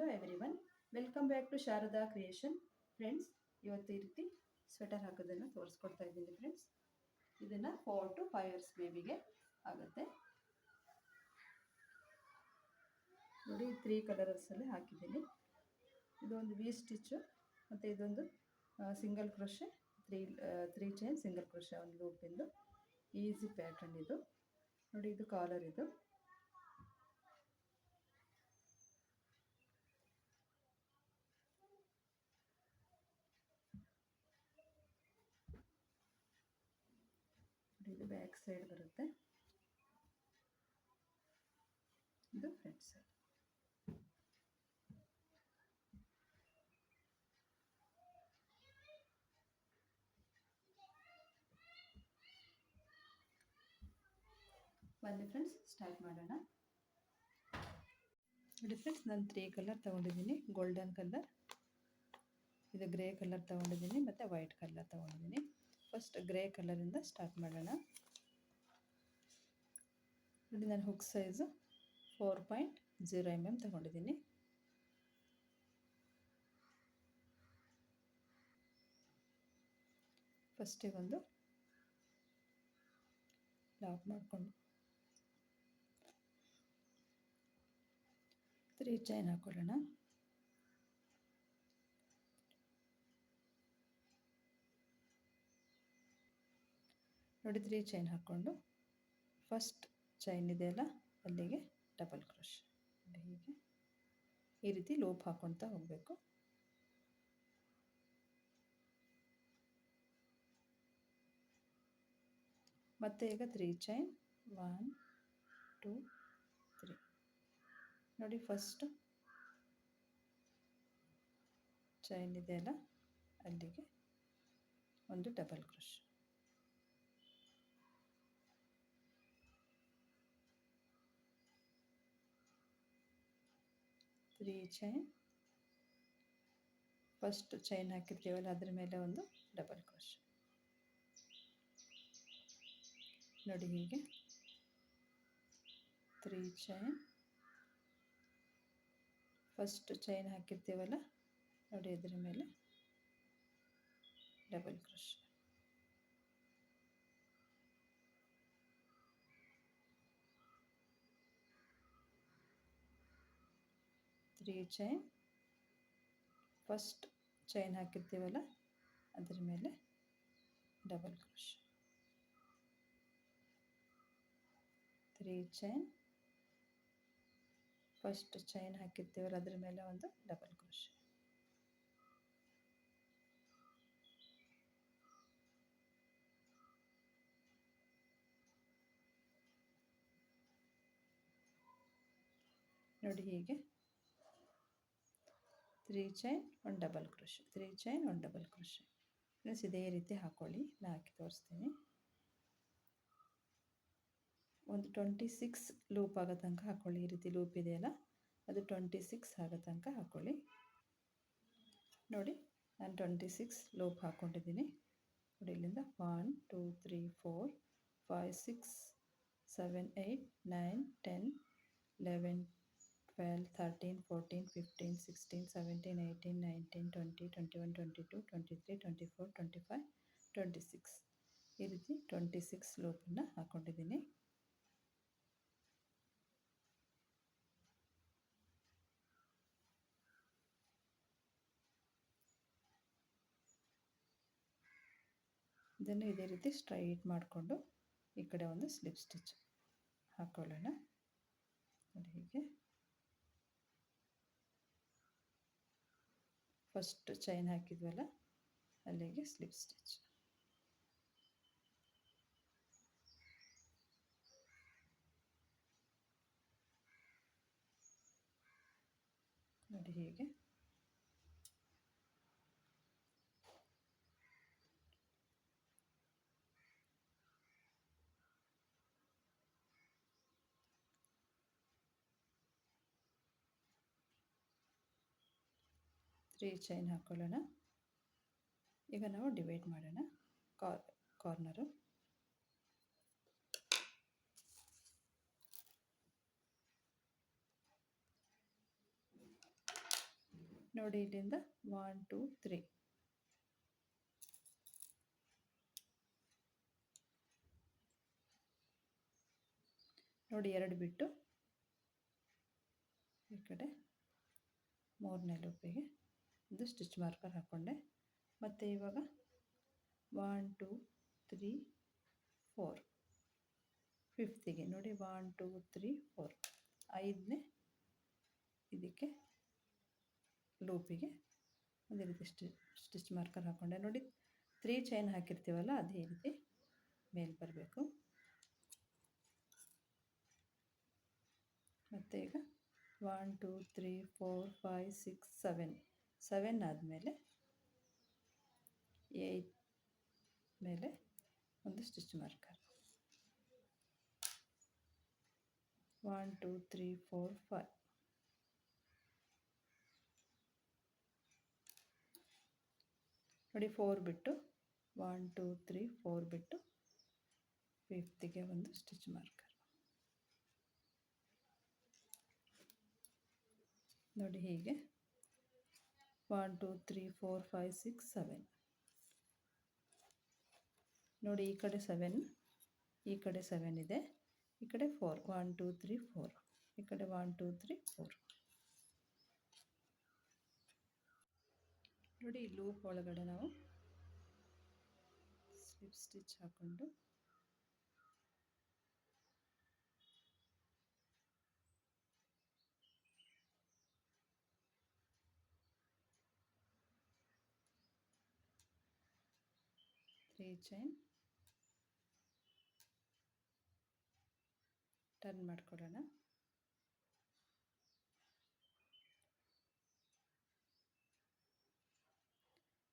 Hello everyone, welcome back to Sharada creation. Friends, ಇವತ್ತು ಈ ರೀತಿ ಸ್ವೆಟರ್ ಹಾಕೋದನ್ನು ತೋರಿಸ್ಕೊಡ್ತಾ ಇದ್ದೀನಿ ಫ್ರೆಂಡ್ಸ್. ಇದನ್ನು 4 to 5 ಇಯರ್ಸ್ ಬೇಬಿಗೆ ಆಗುತ್ತೆ. ನೋಡಿ, 3 ಕಲರ್ಸಲ್ಲಿ ಹಾಕಿದ್ದೀನಿ. ಇದೊಂದು ವಿ ಸ್ಟಿಚ್ಚು ಮತ್ತು ಇದೊಂದು single crochet, three chain single crochet ಒಂದು ಲೂಪಿಂದು ಈಸಿ ಪ್ಯಾಟರ್ನ್ ಇದು. ನೋಡಿ, ಇದು ಕಾಲರ್ ಇದು. ಇದು ಬ್ಯಾಕ್ ಸೈಡ್ ಬರುತ್ತೆ. ಇದು ಫ್ರಂಟ್ ಸೈಡ್. ಬನ್ನಿ ಫ್ರೆಂಡ್ಸ್, ಸ್ಟಾರ್ಟ್ ಮಾಡೋಣ. ನೋಡಿ ಫ್ರೆಂಡ್ಸ್, ನಾನು 3 ಕಲರ್ ತೊಗೊಂಡಿದ್ದೀನಿ. ಗೋಲ್ಡನ್ ಕಲರ್, ಇದು ಗ್ರೇ ಕಲರ್ ತೊಗೊಂಡಿದ್ದೀನಿ, ಮತ್ತು ವೈಟ್ ಕಲರ್ ತೊಗೊಂಡಿದ್ದೀನಿ. ಫಸ್ಟ್ ಗ್ರೇ ಕಲರಿಂದ ಸ್ಟಾರ್ಟ್ ಮಾಡೋಣ. ನೋಡಿ, ನಾನು ಹುಕ್ ಸೈಜು 4.0 mm ತೊಗೊಂಡಿದ್ದೀನಿ. ಫಸ್ಟಿಗೆ ಒಂದು ಲಾಕ್ ಮಾಡಿಕೊಂಡು 3 ಚೈನ್ ಹಾಕೊಳ್ಳೋಣ. ನೋಡಿ, 3 ಚೈನ್ ಹಾಕ್ಕೊಂಡು ಫಸ್ಟ್ ಚೈನ್ ಇದೆಯಲ್ಲ ಅಲ್ಲಿಗೆ ಡಬಲ್ ಕ್ರೋಶ್. ಹೀಗೆ ಈ ರೀತಿ ಲೂಪ್ ಹಾಕ್ಕೊಳ್ತಾ ಹೋಗಬೇಕು. ಮತ್ತೆ ಈಗ 3 ಚೈನ್ 1 2 3. ನೋಡಿ, ಫಸ್ಟ್ ಚೈನ್ ಇದೆಯಲ್ಲ ಅಲ್ಲಿಗೆ ಒಂದು double crochet. Three chain, first chain ಹಾಕಿರ್ತೀವಲ್ಲ ಅದ್ರ ಮೇಲೆ ಒಂದು ಡಬಲ್ ಕ್ರೋಶ್. ನೋಡಿ, ಹೀಗೆ 3 ಚೈನ್, ಫಸ್ಟ್ ಚೈನ್ ಹಾಕಿರ್ತೀವಲ್ಲ ನೋಡಿ ಅದ್ರ ಮೇಲೆ double crochet. Three chain, first chain ಹಾಕಿರ್ತೀವಲ್ಲ ಅದ್ರ ಮೇಲೆ double crochet. 3 chain, first chain ಹಾಕಿರ್ತೀವಲ್ಲ ಅದ್ರ ಮೇಲೆ ಒಂದು ಡಬಲ್ ಕ್ರೋಶ್. ನೋಡಿ, ಹೀಗೆ 3 ಚೈನ್ ಒಂದು ಡಬಲ್ ಕ್ರೋಶ್, 3 ಚೈನ್ ಒಂದು ಡಬಲ್ ಕ್ರೋಶ್. ಪ್ಲಸ್ ಇದೇ ರೀತಿ ಹಾಕ್ಕೊಳ್ಳಿ, ನಾನು ಹಾಕಿ ತೋರಿಸ್ತೀನಿ. ಒಂದು 26 ಲೂಪ್ ಆಗೋ ತನಕ ಹಾಕ್ಕೊಳ್ಳಿ. ಈ ರೀತಿ ಲೂಪ್ ಇದೆಯಲ್ಲ ಅದು 26 ಆಗೋ ತನಕ ಹಾಕ್ಕೊಳ್ಳಿ. ನೋಡಿ, ನಾನು 26 ಲೂಪ್ ಹಾಕ್ಕೊಂಡಿದ್ದೀನಿ. ನೋಡಿ, ಇಲ್ಲಿಂದ 1 2 3 4 5 6 7 8 9 10 11 12 13 14 15 16 17 18 19 20 21 22 23 24 25 26. ಈ ರೀತಿ 26 ಲೂಪನ್ನು ಹಾಕ್ಕೊಂಡಿದ್ದೀನಿ. ಇದನ್ನು ಇದೇ ರೀತಿ ಸ್ಟ್ರೈಟ್ ಮಾಡಿಕೊಂಡು ಈ ಕಡೆ ಒಂದು ಸ್ಲಿಪ್ ಸ್ಟಿಚ್ ಹಾಕ್ಕೊಳ್ಳೋಣ. ನೋಡಿ, ಹೀಗೆ ಫಸ್ಟ್ ಚೈನ್ ಹಾಕಿದ್ವಲ್ಲ ಅಲ್ಲಿಗೆ ಸ್ಲಿಪ್ ಸ್ಟಿಚ್. ನೋಡಿ, ಹೀಗೆ 3 ಚೈನ್ ಹಾಕ್ಕೊಳ್ಳೋಣ. ಈಗ ನಾವು ಡಿವೈಡ್ ಮಾಡೋಣ. ಕಾರ್ನರು ನೋಡಿ ಇಲ್ಲಿಂದ 1 2 3 ನೋಡಿ 2 ಬಿಟ್ಟು ಈ ಕಡೆ 3ನೇ ಲೂಪಿಗೆ ಒಂದು ಸ್ಟಿಚ್ ಮಾರ್ಕರ್ ಹಾಕ್ಕೊಂಡೆ. ಮತ್ತು ಇವಾಗ 1 2 3 4 ಫಿಫ್ತಿಗೆ ನೋಡಿ 1 2 3 4 5ನೇ ಇದಕ್ಕೆ ಲೂಪಿಗೆ ಅದೇ ರೀತಿ ಸ್ಟಿಚ್ ಮಾರ್ಕರ್ ಹಾಕ್ಕೊಂಡೆ. ನೋಡಿ 3 ಚೈನ್ ಹಾಕಿರ್ತೀವಲ್ಲ ಅದೇ ರೀತಿ ಮೇಲೆ ಬರಬೇಕು. ಮತ್ತು ಈಗ 1 2 3 4 5 6 7 ಆದಮೇಲೆ 8 ಮೇಲೆ ಒಂದು ಸ್ಟಿಚ್ ಮಾರ್ಕರ್ 1 2 3 4 5 ನೋಡಿ 4 ಬಿಟ್ಟು 1 2 3 4 ಬಿಟ್ಟು ಫಿಫ್ತಿಗೆ ಒಂದು ಸ್ಟಿಚ್ ಮಾರ್ಕರ್ ನೋಡಿ ಹೀಗೆ 1 2 3 4 5 6 7 ನೋಡಿ ಈ ಕಡೆ 7 ಈ ಕಡೆ 7 ಇದೆ, ಈ ಕಡೆ 4 1 2 3 4 ಈ ಕಡೆ 1 2 3 4 ನೋಡಿ ಈ ಲೂಪ್ ಒಳಗಡೆ ನಾವು ಸ್ಲಿಪ್ ಸ್ಟಿಚ್ ಹಾಕ್ಕೊಂಡು ತ್ರೀ ಚೈನ್ ಟರ್ನ್ ಮಾಡ್ಕೊಳ್ಳೋಣ.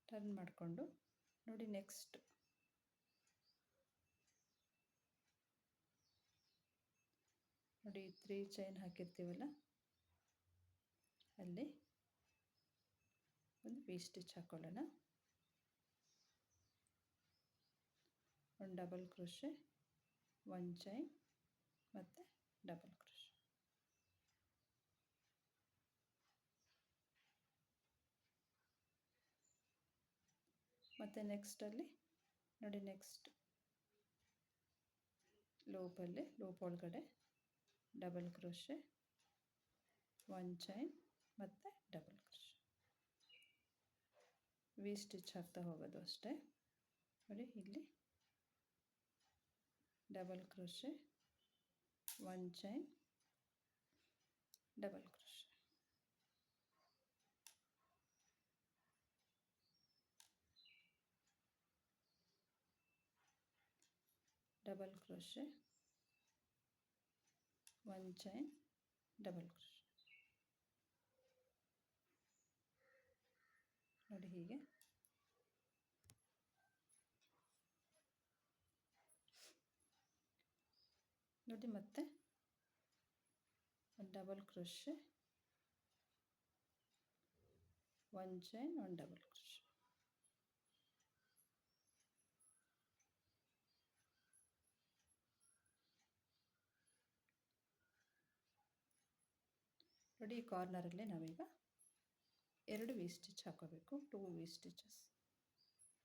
ಟರ್ನ್ ಮಾಡಿಕೊಂಡು ನೋಡಿ ನೆಕ್ಸ್ಟ್ ನೋಡಿ 3 ಚೈನ್ ಹಾಕಿರ್ತೀವಲ್ಲ ಅಲ್ಲಿ ಒಂದು ವಿ ಸ್ಟಿಚ್ ಹಾಕ್ಕೊಳ್ಳೋಣ. ಒಂದು ಡಬಲ್ ಕ್ರೋಶೆ, ಒಂದು ಚೈನ್ ಮತ್ತು ಡಬಲ್ ಕ್ರೋಶೆ. ಮತ್ತು ನೆಕ್ಸ್ಟಲ್ಲಿ ನೋಡಿ ನೆಕ್ಸ್ಟ್ ಲೂಪಲ್ಲಿ ಲೂಪ್ ಒಳಗಡೆ ಡಬಲ್ ಕ್ರೋಶೆ, ಒಂದು ಚೈನ್ ಮತ್ತು ಡಬಲ್ ಕ್ರೋಶೆ ವಿ ಸ್ಟಿಚ್ ಹಾಕ್ತಾ ಹೋಗೋದು ಅಷ್ಟೇ. ನೋಡಿ ಇಲ್ಲಿ ಡಬಲ್ ಕ್ರೋಶೆ, ಒಂದು chain, double crochet. Double crochet, ಒಂದು ಚೈನ್, ಡಬಲ್ ಕ್ರೋಶೆ. ನೋಡಿ ಹೀಗೆ ನೋಡಿ ಮತ್ತೆ ಒಂದು ಡಬಲ್ ಕ್ರೋಶೆ, ಒಂದು ಚೈನ್, ಒಂದು ಡಬಲ್ ಕ್ರೋಶೆ. ನೋಡಿ ಈ ಕಾರ್ನರಲ್ಲಿ ನಾವೀಗ 2 ವಿ ಸ್ಟಿಚ್ ಹಾಕೋಬೇಕು, 2 ವಿ ಸ್ಟಿಚಸ್.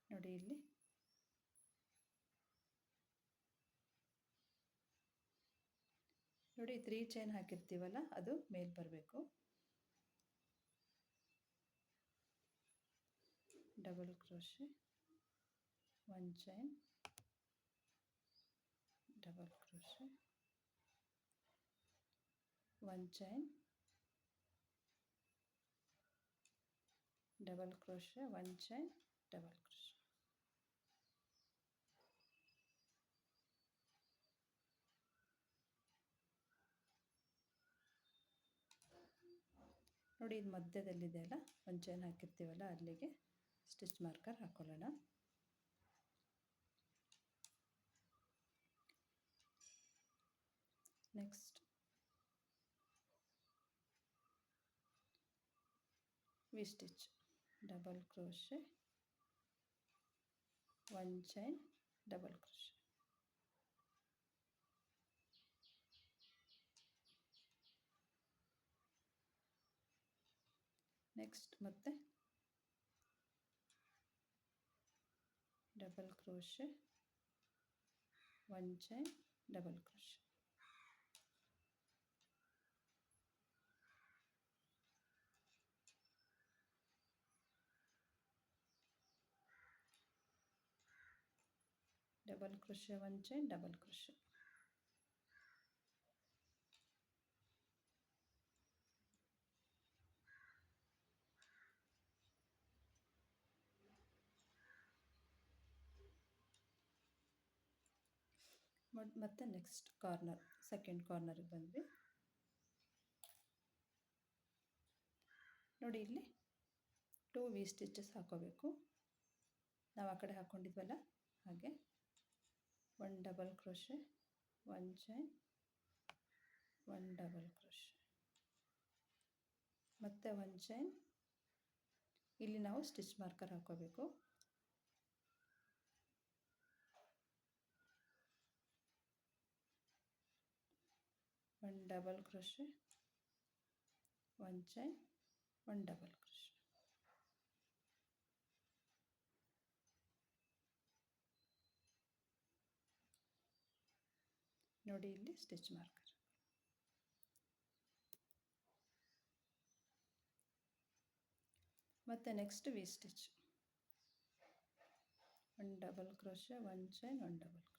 ನೋಡಿ ಇಲ್ಲಿ ನೋಡಿ 3 ಚೈನ್ ಹಾಕಿರ್ತೀವಲ್ಲ ಅದು ಮೇಲೆ ಬರಬೇಕು. ಡಬಲ್ ಕ್ರೋಶೆ, ಒಂದು ಚೈನ್, ಡಬಲ್ ಕ್ರೋಶೆ, ಒಂದು ಚೈನ್, ಡಬಲ್ ಕ್ರೋಶೆ, ಒಂದು ಚೈನ್, ಡಬಲ್ ಕ್ರೋಶೆ. ನೋಡಿ ಇದು ಮಧ್ಯದಲ್ಲಿದೆ ಅಲ್ಲ, ಒಂದು ಚೈನ್ ಹಾಕಿರ್ತೀವಲ್ಲ ಅಲ್ಲಿಗೆ ಸ್ಟಿಚ್ ಮಾರ್ಕರ್ ಹಾಕ್ಕೊಳ್ಳೋಣ. Next we stitch, double crochet, ಒಂದು ಚೈನ್, ಡಬಲ್ ಕ್ರೋಶೆ. ನೆಕ್ಸ್ಟ್ ಮತ್ತೆ double crochet, 1 chain, double crochet. Double crochet, 1 chain, double crochet. ಮತ್ತೆ ನೆಕ್ಸ್ಟ್ ಕಾರ್ನರ್, ಸೆಕೆಂಡ್ ಕಾರ್ನರ್ಗೆ ಬಂದ್ವಿ. ನೋಡಿ ಇಲ್ಲಿ 2 ವಿ ಸ್ಟಿಚಸ್ ಹಾಕೋಬೇಕು. ನಾವು ಆ ಕಡೆ ಹಾಕ್ಕೊಂಡಿದ್ವಲ್ಲ ಹಾಗೆ 1 double crochet, 1 chain, 1 double crochet, ಮತ್ತೆ 1 ಚೈನ್. ಇಲ್ಲಿ ನಾವು ಸ್ಟಿಚ್ ಮಾರ್ಕರ್ ಹಾಕೋಬೇಕು. One double crochet, 1 chain, 1 double crochet. ನೋಡಿ ಇಲ್ಲಿ ಸ್ಟಿಚ್ ಮಾರ್ಕರ್. ಮತ್ತೆ next we stitch, 1 double crochet, 1 chain, 1 double crochet.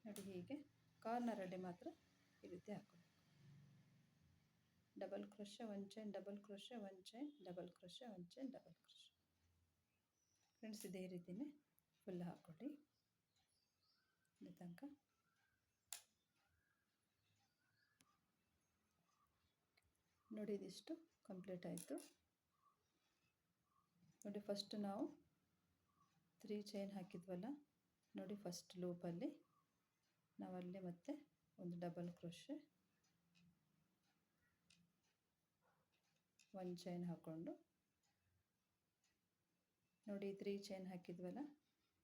ನೋಡಿ ಹೀಗೆ ಕಾರ್ನರಲ್ಲಿ ಮಾತ್ರ ಈ ರೀತಿ ಹಾಕೋಬೇಕು. Double crochet, 1 chain, double crochet, 1 chain, double crochet, 1 chain, double crochet. Friends ಇದೇ ರೀತಿಯೇ ಫುಲ್ ಹಾಕ್ಕೊಳ್ಳಿ ಇಲ್ಲಿ ತನಕ. ನೋಡಿ ಇದಿಷ್ಟು ಕಂಪ್ಲೀಟ್ ಆಯಿತು. ನೋಡಿ ಫಸ್ಟ್ ನಾವು 3 ಚೈನ್ ಹಾಕಿದ್ವಲ್ಲ, ನೋಡಿ ಫಸ್ಟ್ ಲೂಪಲ್ಲಿ ನಾವಲ್ಲಿ ಮತ್ತೆ ಒಂದು ಡಬಲ್ ಕ್ರೋಶೆ, 1 ಚೈನ್ ಹಾಕ್ಕೊಂಡು, ನೋಡಿ 3 ಚೈನ್ ಹಾಕಿದ್ವಲ್ಲ,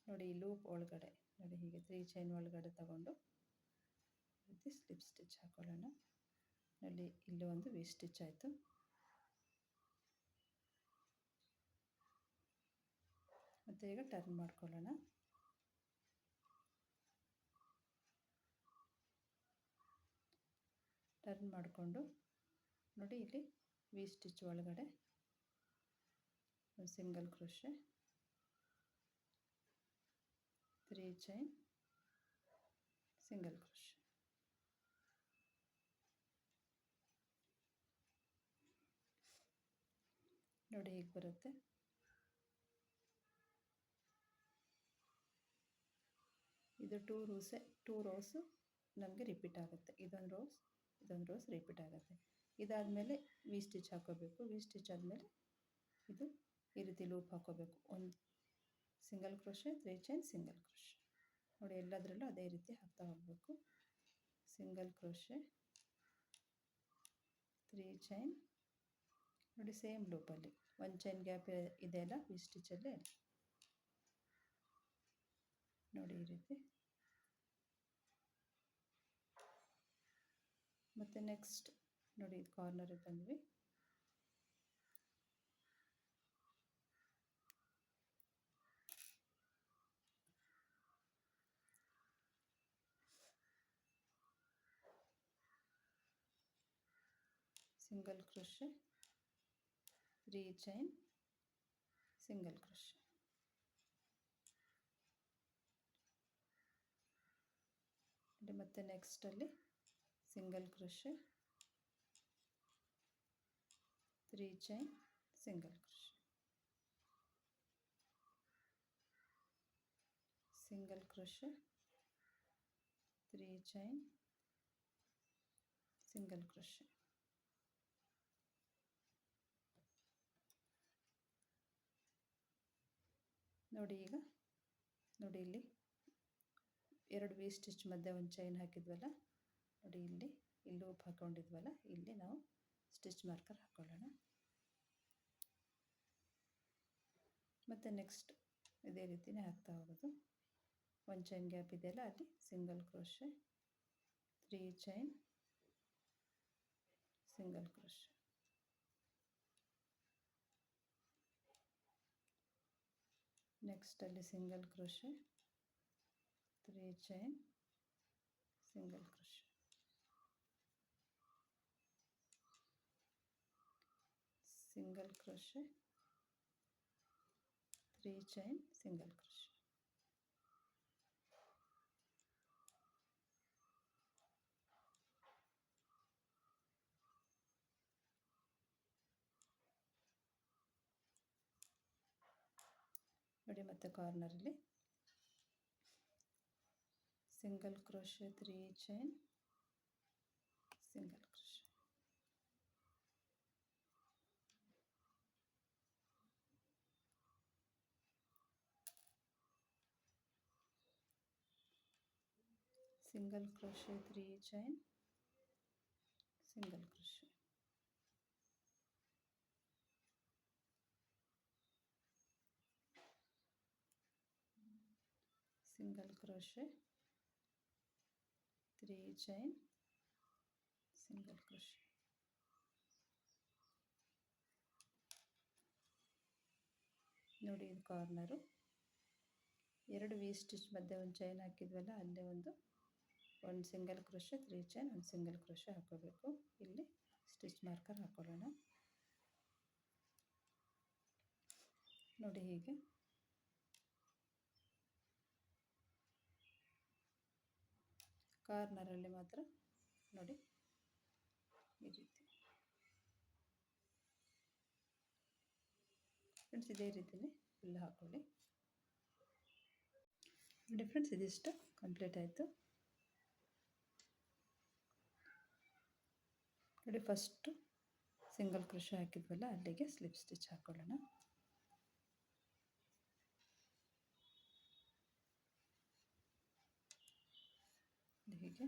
ನೋಡಿ ಈ ಲೂಪ್ ಒಳಗಡೆ ನೋಡಿ ಹೀಗೆ 3 ಚೈನ್ ಒಳಗಡೆ ತಗೊಂಡು ರೀತಿ ಸ್ಲಿಪ್ ಸ್ಟಿಚ್ ಹಾಕೊಳ್ಳೋಣ. ನೋಡಿ ಇಲ್ಲಿ ಒಂದು ವಿ ಸ್ಟಿಚ್ ಆಯಿತು. ಮತ್ತು ಈಗ ಟರ್ನ್ ಮಾಡ್ಕೊಳ್ಳೋಣ. ಟರ್ನ್ ಮಾಡಿಕೊಂಡು ನೋಡಿ ಇಲ್ಲಿ ವಿ ಸ್ಟಿಚ್ ಒಳಗಡೆ ಒಂದು single crochet, 3 chain, single crochet. ನೋಡಿ ಹೀಗೆ ಬರುತ್ತೆ. ಇದು 2 ರೋಸು ನಮಗೆ ರಿಪೀಟ್ ಆಗುತ್ತೆ. ಇದೊಂದು ರೋಸ್ ರಿಪೀಟ್ ಆಗುತ್ತೆ. ಇದಾದಮೇಲೆ ವಿ ಸ್ಟಿಚ್ ಹಾಕೋಬೇಕು. ವಿ ಸ್ಟಿಚ್ ಆದಮೇಲೆ ಇದು ಈ ರೀತಿ ಲೂಪ್ ಹಾಕೋಬೇಕು. ಒಂದು single crochet, 3 chain, single crochet. ನೋಡಿ ಎಲ್ಲದರಲ್ಲೂ ಅದೇ ರೀತಿ ಹಾಕ್ತಾ ಹೋಗಬೇಕು. ಸಿಂಗಲ್ ಕ್ರೋಶೆ, 3 ಚೈನ್, ನೋಡಿ ಸೇಮ್ ಲೂಪಲ್ಲಿ 1 ಚೈನ್ ಗ್ಯಾಪ್ ಇದೆಯಲ್ಲ ವಿ ಸ್ಟಿಚಲ್ಲಿ, ನೋಡಿ ಈ ರೀತಿ. ಮತ್ತು ನೆಕ್ಸ್ಟ್ ನೋಡಿ ಇದು ಕಾರ್ನರಿಗೆ ಬಂದ್ವಿ. Single crochet, 3 chain, single crochet. ಮತ್ತು ನೆಕ್ಸ್ಟಲ್ಲಿ single crochet, 3 chain, single crochet, single crochet, 3 chain, single crochet. ನೋಡಿ ಈಗ ನೋಡಿ ಇಲ್ಲಿ 2 ವಿ ಸ್ಟಿಚ್ ಮಧ್ಯೆ ಒಂದು ಚೈನ್ ಹಾಕಿದ್ವಲ್ಲ, ನೋಡಿ ಇಲ್ಲಿ ಇಲ್ಲಿ ಲೂಪ್ ಹಾಕ್ಕೊಂಡಿದ್ವಲ್ಲ, ಇಲ್ಲಿ ನಾವು ಸ್ಟಿಚ್ ಮಾರ್ಕರ್ ಹಾಕ್ಕೊಳ್ಳೋಣ. ಮತ್ತು ನೆಕ್ಸ್ಟ್ ಇದೇ ರೀತಿಯೇ ಹಾಕ್ತಾ ಹೋಗೋದು. ಒಂದು ಚೈನ್ ಗ್ಯಾಪ್ ಇದೆಯಲ್ಲ, ಅಲ್ಲಿ single crochet, 3 chain, single crochet. Next ಅಲ್ಲಿ single crochet, 3 chain, single crochet. Single crochet, 3 chain, single crochet. ನೋಡಿ, ಮತ್ತೆ ಕಾರ್ನರಲ್ಲಿ single crochet, 3 chain, single crochet. Single crochet, 3 chain, single crochet. Single crochet, 3 chain, single crochet. ನೋಡಿ, ಇದು corner. 2 V stitch ಮಧ್ಯೆ ಒಂದು chain ಹಾಕಿದ್ವಲ್ಲ, ಅಲ್ಲೇ ಒಂದು ಸಿಂಗಲ್ ಕ್ರೋಶೆ, 3 ಚೈನ್, ಒಂದು ಸಿಂಗಲ್ ಕ್ರೋಶೆ ಹಾಕೋಬೇಕು. ಇಲ್ಲಿ ಸ್ಟಿಚ್ ಮಾರ್ಕರ್ ಹಾಕೊಳ್ಳೋಣ. ನೋಡಿ, ಹೀಗೆ ಕಾರ್ನರಲ್ಲಿ ಮಾತ್ರ ನೋಡಿ ಈ ರೀತಿ. ಫ್ರೆಂಡ್ಸ್, ಇದೇ ರೀತಿಯೇ ಫುಲ್ ಹಾಕೊಳ್ಳಿ. ನೋಡಿ ಫ್ರೆಂಡ್ಸ್, ಇದಿಷ್ಟು ಕಂಪ್ಲೀಟ್ ಆಯಿತು. ನೋಡಿ, ಫಸ್ಟು ಸಿಂಗಲ್ ಕ್ರೋಶೆ ಹಾಕಿದ್ವಲ್ಲ, ಅಲ್ಲಿಗೆ ಸ್ಲಿಪ್ ಸ್ಟಿಚ್ ಹಾಕೊಳ್ಳೋಣ. ಹೀಗೆ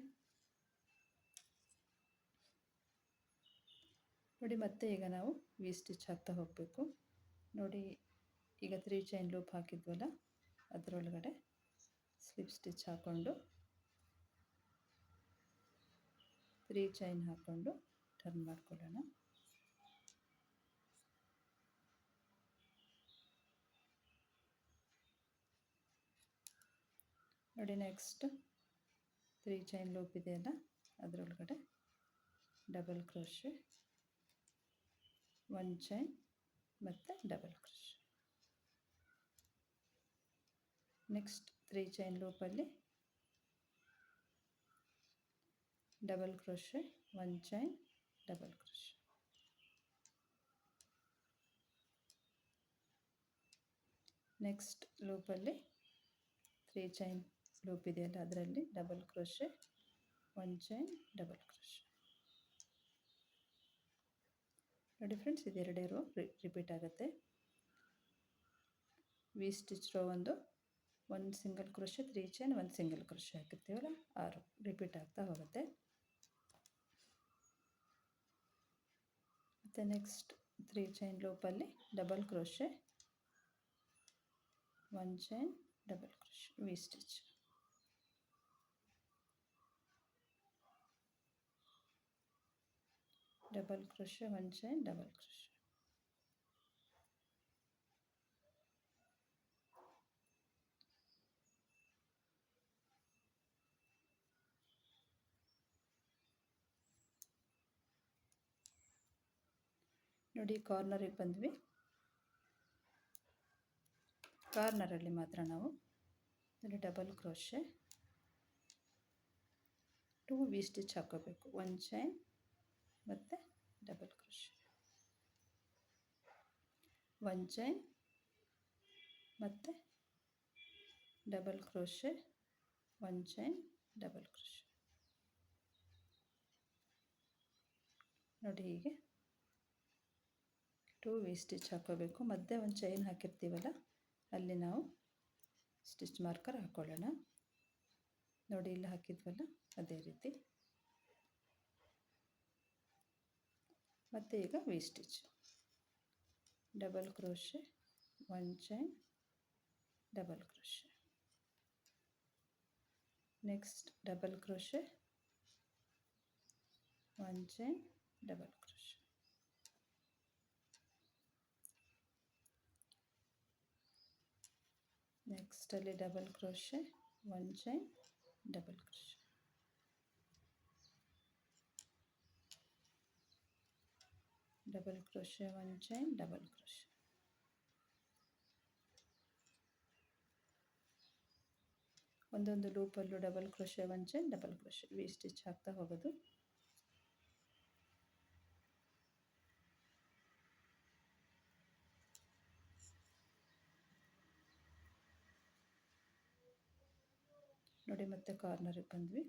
ನೋಡಿ, ಮತ್ತೆ ಈಗ ನಾವು ವಿ ಸ್ಟಿಚ್ ಹಾಕ್ತಾ ಹೋಗಬೇಕು. ನೋಡಿ, ಈಗ 3 ಚೈನ್ ಲೂಪ್ ಹಾಕಿದ್ವಲ್ಲ, ಅದರೊಳಗಡೆ ಸ್ಲಿಪ್ ಸ್ಟಿಚ್ ಹಾಕ್ಕೊಂಡು 3 ಚೈನ್ ಹಾಕ್ಕೊಂಡು ಟರ್ನ್ ಮಾಡ್ಕೊಳ್ಳೋಣ. ನೋಡಿ, ನೆಕ್ಸ್ಟ್ 3 ಚೈನ್ ಲೂಪ್ ಇದೆಯಲ್ಲ, ಅದರೊಳಗಡೆ ಡಬಲ್ ಕ್ರೋಶೆ, 1 ಚೈನ್ ಮತ್ತು ಡಬಲ್ ಕ್ರೋಶೆ. ನೆಕ್ಸ್ಟ್ 3 ಚೈನ್ ಲೂಪಲ್ಲಿ double crochet, 1 chain, double crochet. Next ಲೂಪಲ್ಲಿ 3 ಚೈನ್ ಲೂಪ್ ಇದೆಯಲ್ಲ, ಅದರಲ್ಲಿ double crochet, 1 chain, double crochet. ನೋಡಿ ಫ್ರೆಂಡ್ಸ್, ಇದೆರಡೇ ರೋ ರಿಪೀಟ್ ಆಗುತ್ತೆ. ವಿ ಸ್ಟಿಚ್ ರೋ ಒಂದು single crochet, 3 chain, 1 single crochet ಹಾಕಿರ್ತೀವಲ್ಲ, 6 ರಿಪೀಟ್ ಆಗ್ತಾ ಹೋಗುತ್ತೆ. ಮತ್ತು ನೆಕ್ಸ್ಟ್ 3 ಚೈನ್ ಲೂಪಲ್ಲಿ double crochet, 1 chain, double crochet, V stitch. Double crochet, 1 chain, double crochet. ನೋಡಿ, ಕಾರ್ನರಿಗೆ ಬಂದ್ವಿ. ಕಾರ್ನರಲ್ಲಿ ಮಾತ್ರ ನಾವು ಇಲ್ಲಿ ಡಬಲ್ ಕ್ರೋಶೆ, 2 ವಿ ಸ್ಟಿಚ್ ಹಾಕೋಬೇಕು. 1 ಚೈನ್ ಮತ್ತು ಡಬಲ್ ಕ್ರೋಶೆ, 1 ಚೈನ್ ಮತ್ತು double crochet, 1 chain, double crochet. ನೋಡಿ, ಹೀಗೆ 2 ವಿ ಸ್ಟಿಚ್ ಹಾಕೋಬೇಕು. ಮಧ್ಯೆ ಒಂದು ಚೈನ್ ಹಾಕಿರ್ತೀವಲ್ಲ, ಅಲ್ಲಿ ನಾವು ಸ್ಟಿಚ್ ಮಾರ್ಕರ್ ಹಾಕ್ಕೊಳ್ಳೋಣ. ನೋಡಿ, ಇಲ್ಲಿ ಹಾಕಿದ್ವಲ್ಲ, ಅದೇ ರೀತಿ ಮತ್ತು ಈಗ V stitch, double crochet, 1 chain, double crochet, next double crochet, 1 chain, double crochet, next ಅಲ್ಲಿ double crochet, 1 chain, double crochet, double crochet, 1 chain, double crochet, ಒಂದೊಂದು ಲೂಪಲ್ಲೂ double crochet, 1 chain, double crochet, V stitch ಹಾಕ್ತಾ ಹೋಗೋದು. ನೋಡಿ ಮತ್ತೆ ಕಾರ್ನರಿಗೆ ಬಂದ್ವಿ.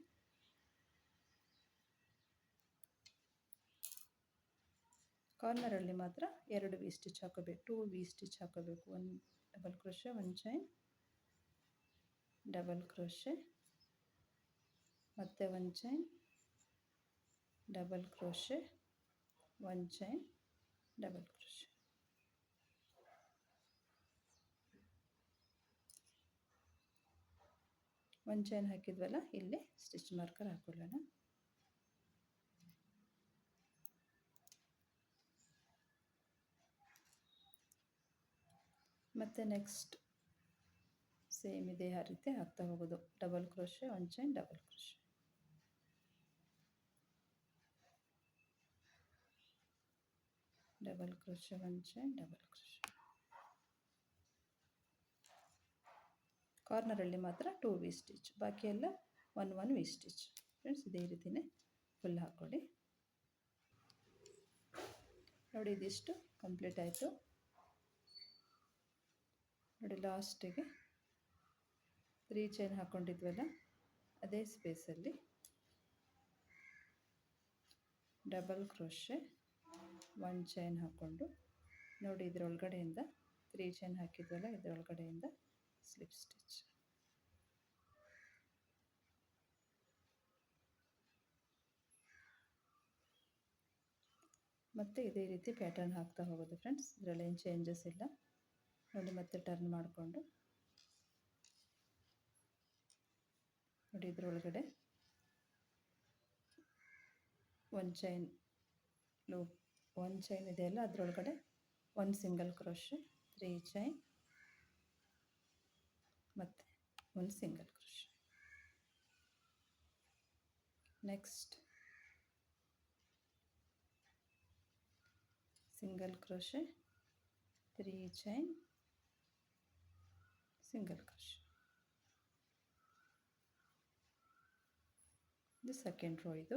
ಕಾರ್ನರಲ್ಲಿ ಮಾತ್ರ 2 V stitch ಹಾಕೋಬೇಕು, 2 ವಿ ಸ್ಟಿಚ್ ಹಾಕೋಬೇಕು. 1 double crochet, 1 chain, double crochet, ಮತ್ತೆ 1 chain, double crochet, 1 chain, double crochet. ಒಂದು ಚೈನ್ ಹಾಕಿದ್ವಲ್ಲ, ಇಲ್ಲಿ ಸ್ಟಿಚ್ ಮಾರ್ಕರ್ ಹಾಕೊಳ್ಳೋಣ. ಮತ್ತು ನೆಕ್ಸ್ಟ್ ಸೇಮ್ ಇದೇ ರೀತಿ ಹಾಕ್ತಾ ಹೋಗೋದು. Double crochet, 1 chain, double crochet, double crochet, 1 chain, double crochet. ಕಾರ್ನರಲ್ಲಿ ಮಾತ್ರ 2 ವಿ ಸ್ಟಿಚ್, ಬಾಕಿ ಎಲ್ಲ 1 ವಿ ಸ್ಟಿಚ್. ಫ್ರೆಂಡ್ಸ್, ಇದೇ ರೀತಿಯೇ ಫುಲ್ ಹಾಕ್ಕೊಳ್ಳಿ. ನೋಡಿ, ಇದಿಷ್ಟು ಕಂಪ್ಲೀಟ್ ಆಯಿತು. ನೋಡಿ, ಲಾಸ್ಟಿಗೆ 3 ಚೈನ್ ಹಾಕ್ಕೊಂಡಿದ್ವಲ್ಲ, ಅದೇ ಸ್ಪೇಸಲ್ಲಿ ಡಬಲ್ ಕ್ರೋಶೆ, 1 ಚೈನ್ ಹಾಕ್ಕೊಂಡು, ನೋಡಿ ಇದರೊಳಗಡೆಯಿಂದ 3 ಚೈನ್ ಹಾಕಿದ್ವಲ್ಲ, ಇದರೊಳಗಡೆಯಿಂದ ಸ್ಲಿಪ್ ಸ್ಟಿಚ್. ಮತ್ತು ಇದೇ ರೀತಿ ಪ್ಯಾಟರ್ನ್ ಹಾಕ್ತಾ ಹೋಗೋದು ಫ್ರೆಂಡ್ಸ್, ಇದರಲ್ಲೇನು ಚೇಂಜಸ್ ಇಲ್ಲ. ನೋಡಿ, ಮತ್ತೆ ಟರ್ನ್ ಮಾಡಿಕೊಂಡು, ನೋಡಿ ಇದರೊಳಗಡೆ 1 ಚೈನ್ ಲೂಪ್, 1 ಚೈನ್ ಇದೆಯಲ್ಲ, ಅದರೊಳಗಡೆ 1 ಸಿಂಗಲ್ ಕ್ರೋಶೆ, 3 ಚೈನ್, ಮತ್ತು 1 single crochet. Next single crochet, 3 chain, single crochet. ಇದು ಸೆಕೆಂಡ್ ರೋ. ಇದು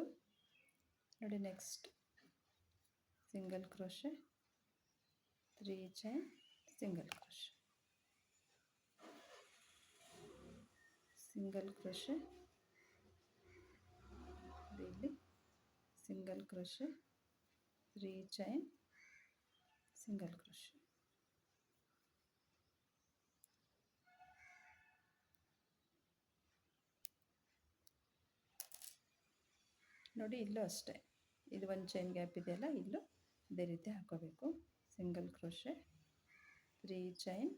ನೋಡಿ, next single crochet, 3 chain, single crochet, single crochet, ಇಲ್ಲಿ single crochet, 3 chain, single crochet. ನೋಡಿ, ಇಲ್ಲೂ ಅಷ್ಟೇ, ಇದು 1 ಚೈನ್ ಗ್ಯಾಪ್ ಇದೆಯಲ್ಲ, ಇಲ್ಲೂ ಇದೇ ರೀತಿ ಹಾಕೋಬೇಕು. Single crochet, 3 chain,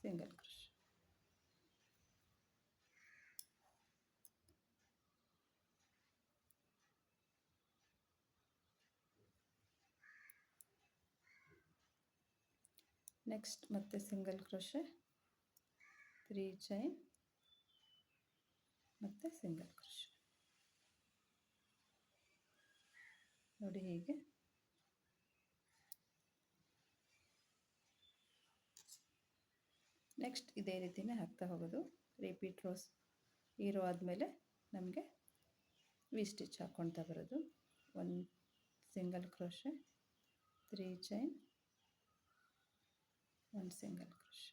single crochet. Next ಮತ್ತೆ ಸಿಂಗಲ್ ಕ್ರೋಶೆ, 3 ಚೈನ್, ಮತ್ತು ಸಿಂಗಲ್ ಕ್ರೋಶೆ. ನೋಡಿ, ಹೀಗೆ ನೆಕ್ಸ್ಟ್ ಇದೇ ರೀತಿಯೇ ಹಾಕ್ತಾ ಹೋಗೋದು. ರಿಪೀಟ್ ರೋಸ್, ಈ ರೋ ಆದಮೇಲೆ ನಮಗೆ ವಿ ಸ್ಟಿಚ್ ಹಾಕ್ಕೊಳ್ತಾ ಬರೋದು. 1 single crochet, 3 chain, 1 single crochet,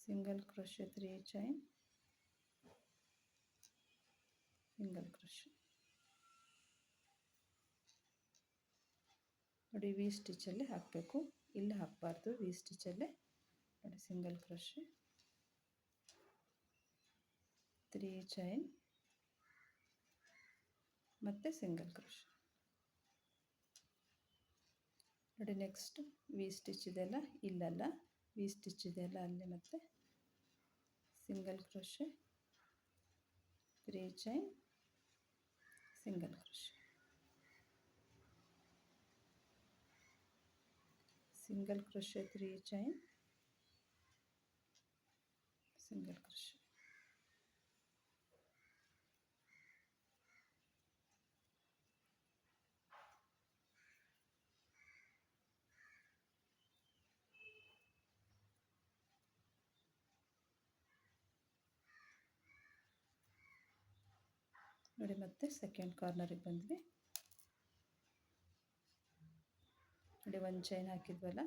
single crochet, 3 chain, single crochet. ನೋಡಿ, ವಿ ಸ್ಟಿಚ್ಚಲ್ಲೇ ಹಾಕಬೇಕು, ಇಲ್ಲಿ ಹಾಕಬಾರ್ದು. ವಿ ಸ್ಟಿಚ್ಚಲ್ಲೇ ನೋಡಿ, ಸಿಂಗಲ್ ಕ್ರೋಶೆ, 3 ಚೈನ್ ಮತ್ತು ಸಿಂಗಲ್ ಕ್ರೋಶ್. ನೋಡಿ ನೆಕ್ಸ್ಟ್ ವಿ ಸ್ಟಿಚ್ ಇದೆಲ್ಲ ಇಲ್ಲಲ್ಲ, ವಿ ಸ್ಟಿಚ್ ಇದೆಲ್ಲ ಅಲ್ಲಿ, ಮತ್ತು single crochet, 3 chain, single crochet, single crochet, 3 chain, single crochet. ನೋಡಿ ಮತ್ತೆ ಸೆಕೆಂಡ್ ಕಾರ್ನರಿಗೆ ಬಂದ್ವಿ. ನೋಡಿ ಒಂದು ಚೈನ್ ಹಾಕಿದ್ವಲ್ಲ,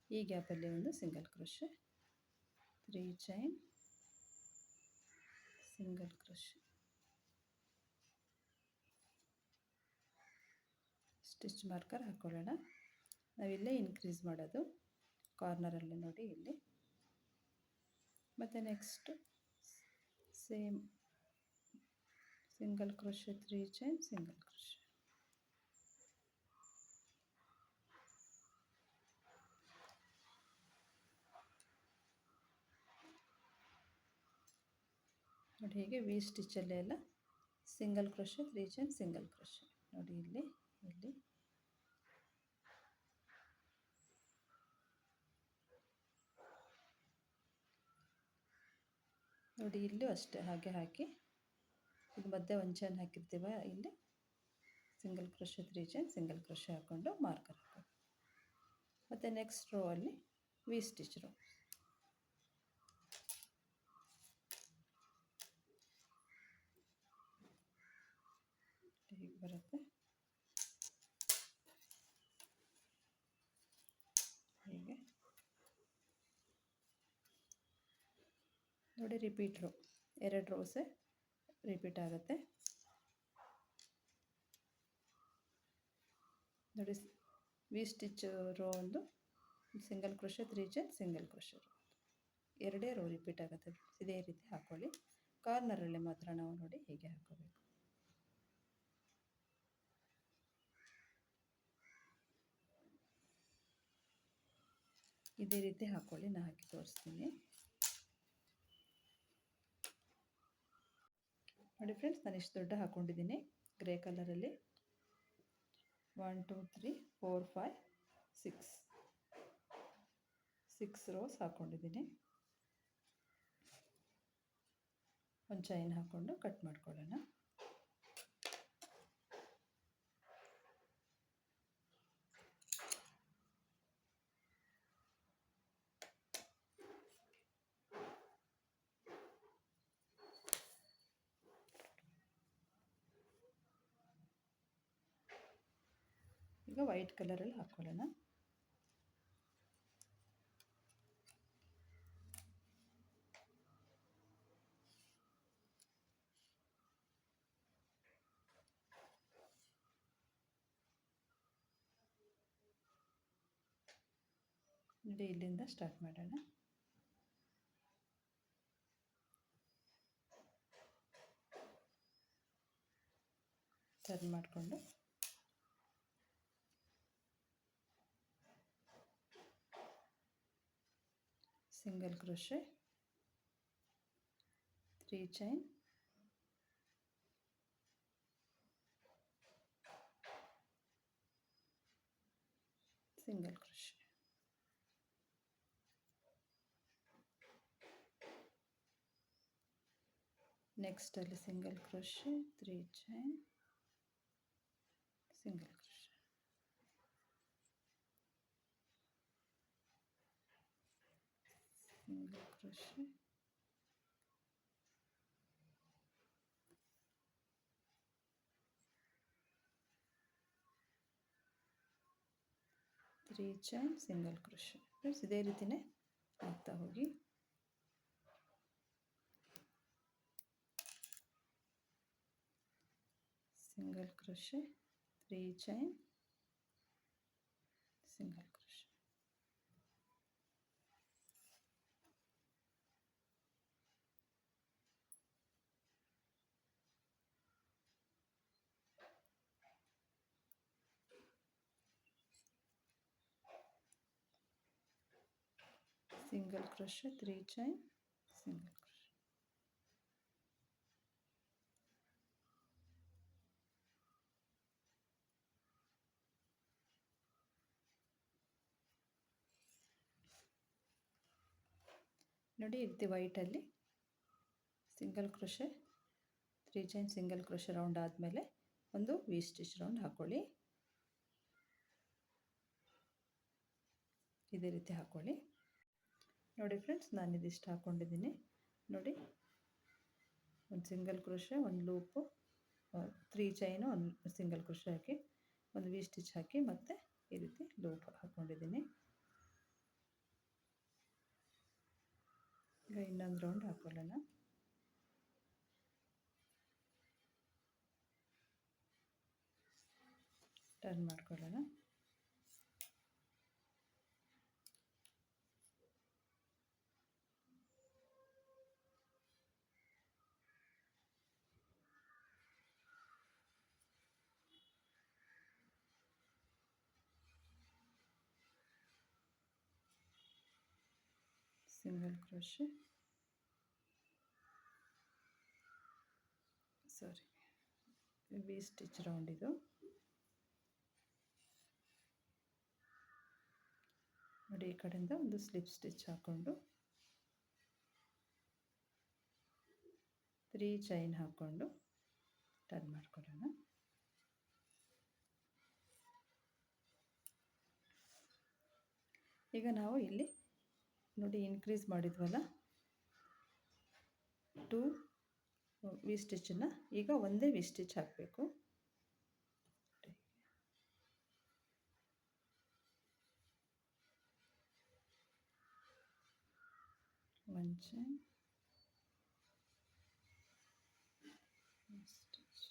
ಈ ಗ್ಯಾಪಲ್ಲಿ ಒಂದು single crochet, 3 chain, single crochet, stitch marker ಹಾಕ್ಕೊಳ್ಳೋಣ. ನಾವಿಲ್ಲೇ ಇನ್ಕ್ರೀಸ್ ಮಾಡೋದು ಕಾರ್ನರಲ್ಲಿ, ನೋಡಿ ಇಲ್ಲಿ. ಮತ್ತು next same single crochet, 3 chain, single crochet. ನೋಡಿ ಹೀಗೆ ವಿ ಸ್ಟಿಚ್ಚಲ್ಲೇ ಎಲ್ಲ single crochet, 3 chain, single crochet. ನೋಡಿ ಇಲ್ಲಿ, ಇಲ್ಲಿ ನೋಡಿ, ಇಲ್ಲೂ ಅಷ್ಟೇ ಹಾಗೆ ಹಾಕಿ, ಇದು ಮಧ್ಯೆ ಒಂದು ಚೈನ್ ಹಾಕಿರ್ತೀವ, ಇಲ್ಲಿ single crochet, 3 chain, single crochet ಹಾಕ್ಕೊಂಡು ಮಾರ್ಕರ್ ಹಾಕೋದು. ಮತ್ತು ನೆಕ್ಸ್ಟ್ ರೋ ಅಲ್ಲಿ ವಿ ಸ್ಟಿಚ್ ರೋ. ಹೀಗೆ ಬರುತ್ತೆ, ಹೀಗೆ ನೋಡಿ. ರಿಪೀಟ್ ರೋ, 2 ರೋಸೇ ರಿಪೀಟ್ ಆಗುತ್ತೆ. ನೋಡಿ ವಿ ಸ್ಟಿಚ್ ರೋ ಒಂದು, single crochet, 3 chain, single crochet row, 2 row repeat ಆಗುತ್ತೆ. ಇದೇ ರೀತಿ ಹಾಕ್ಕೊಳ್ಳಿ. ಕಾರ್ನರಲ್ಲಿ ಮಾತ್ರ ನಾವು ನೋಡಿ ಹೀಗೆ ಹಾಕೋಬೇಕು. ಇದೇ ರೀತಿ ಹಾಕ್ಕೊಳ್ಳಿ, ನಾನು ಹಾಕಿ ತೋರಿಸ್ತೀನಿ. ನೋಡಿ ಫ್ರೆಂಡ್ಸ್, ನಾನು ಇಷ್ಟು ದೊಡ್ಡ ಹಾಕ್ಕೊಂಡಿದ್ದೀನಿ ಗ್ರೇ ಕಲರಲ್ಲಿ. 1 2 3 4 5 6 ರೋಸ್ ಹಾಕ್ಕೊಂಡಿದ್ದೀನಿ. ಒಂದು ಚೈನ್ ಹಾಕ್ಕೊಂಡು ಕಟ್ ಮಾಡ್ಕೊಳ್ಳೋಣ. ಈಗ ವೈಟ್ ಕಲರಲ್ಲಿ ಹಾಕ್ಕೊಳ್ಳೋಣ. ನೋಡಿ ಇಲ್ಲಿಂದ ಸ್ಟಾರ್ಟ್ ಮಾಡೋಣ. ಟರ್ನ್ ಮಾಡಿಕೊಂಡು single crochet, 3 chain, single crochet. Next ಅಲ್ಲಿ single crochet, 3 chain, single crochet. Single crochet, 3 chain, single crochet. Friends ಇದೇ ರೀತಿನೇ ಆಗ್ತಾ ಹೋಗಿ. Single crochet, 3 chain, single crochet. Single crochet, 3 chain, single crochet. ನೋಡಿ ಈ ರೀತಿ ವೈಟಲ್ಲಿ single crochet, 3 chain, single crochet round ಆದಮೇಲೆ ಒಂದು ವಿ ಸ್ಟಿಚ್ ರೌಂಡ್ ಹಾಕ್ಕೊಳ್ಳಿ. ಇದೇ ರೀತಿ ಹಾಕ್ಕೊಳ್ಳಿ. ನೋಡಿ ಫ್ರೆಂಡ್ಸ್, ನಾನು ಇದಿಷ್ಟು ಹಾಕ್ಕೊಂಡಿದ್ದೀನಿ. ನೋಡಿ, ಒಂದು ಸಿಂಗಲ್ ಕ್ರೋಶೆ, ಒಂದು ಲೂಪು, 3 ಚೈನು, ಒಂದು ಸಿಂಗಲ್ ಕ್ರೋಶೆ ಹಾಕಿ, ಒಂದು ವಿ ಸ್ಟಿಚ್ ಹಾಕಿ, ಮತ್ತು ಈ ರೀತಿ ಲೂಪ್ ಹಾಕ್ಕೊಂಡಿದ್ದೀನಿ. ಈಗ ಇನ್ನೊಂದು ರೌಂಡ್ ಹಾಕ್ಕೊಳ್ಳೋಣ. ಟರ್ನ್ ಮಾಡ್ಕೊಳ್ಳೋಣ. ಸಿಂಗಲ್ ಕ್ರೋಶೆ, ಸಾರಿ, ವಿ ಸ್ಟಿಚ್ ರೌಂಡ್ ಇದು. ನೋಡಿ, ಈ ಕಡೆಯಿಂದ ಒಂದು ಸ್ಲಿಪ್ ಸ್ಟಿಚ್ ಹಾಕ್ಕೊಂಡು 3 ಚೈನ್ ಹಾಕ್ಕೊಂಡು ಟರ್ನ್ ಮಾಡ್ಕೊಳ್ಳೋಣ. ಈಗ ನಾವು ಇಲ್ಲಿ ನೋಡಿ ಇನ್ಕ್ರೀಸ್ ಮಾಡಿದ್ವಲ್ಲ 2 ವಿ ಸ್ಟಿಚ್ಚನ್ನು, ಈಗ ಒಂದೇ ವಿ ಸ್ಟಿಚ್ ಹಾಕಬೇಕು. ಒಂದು ಚೈನ್, ಸ್ಟಿಚ್.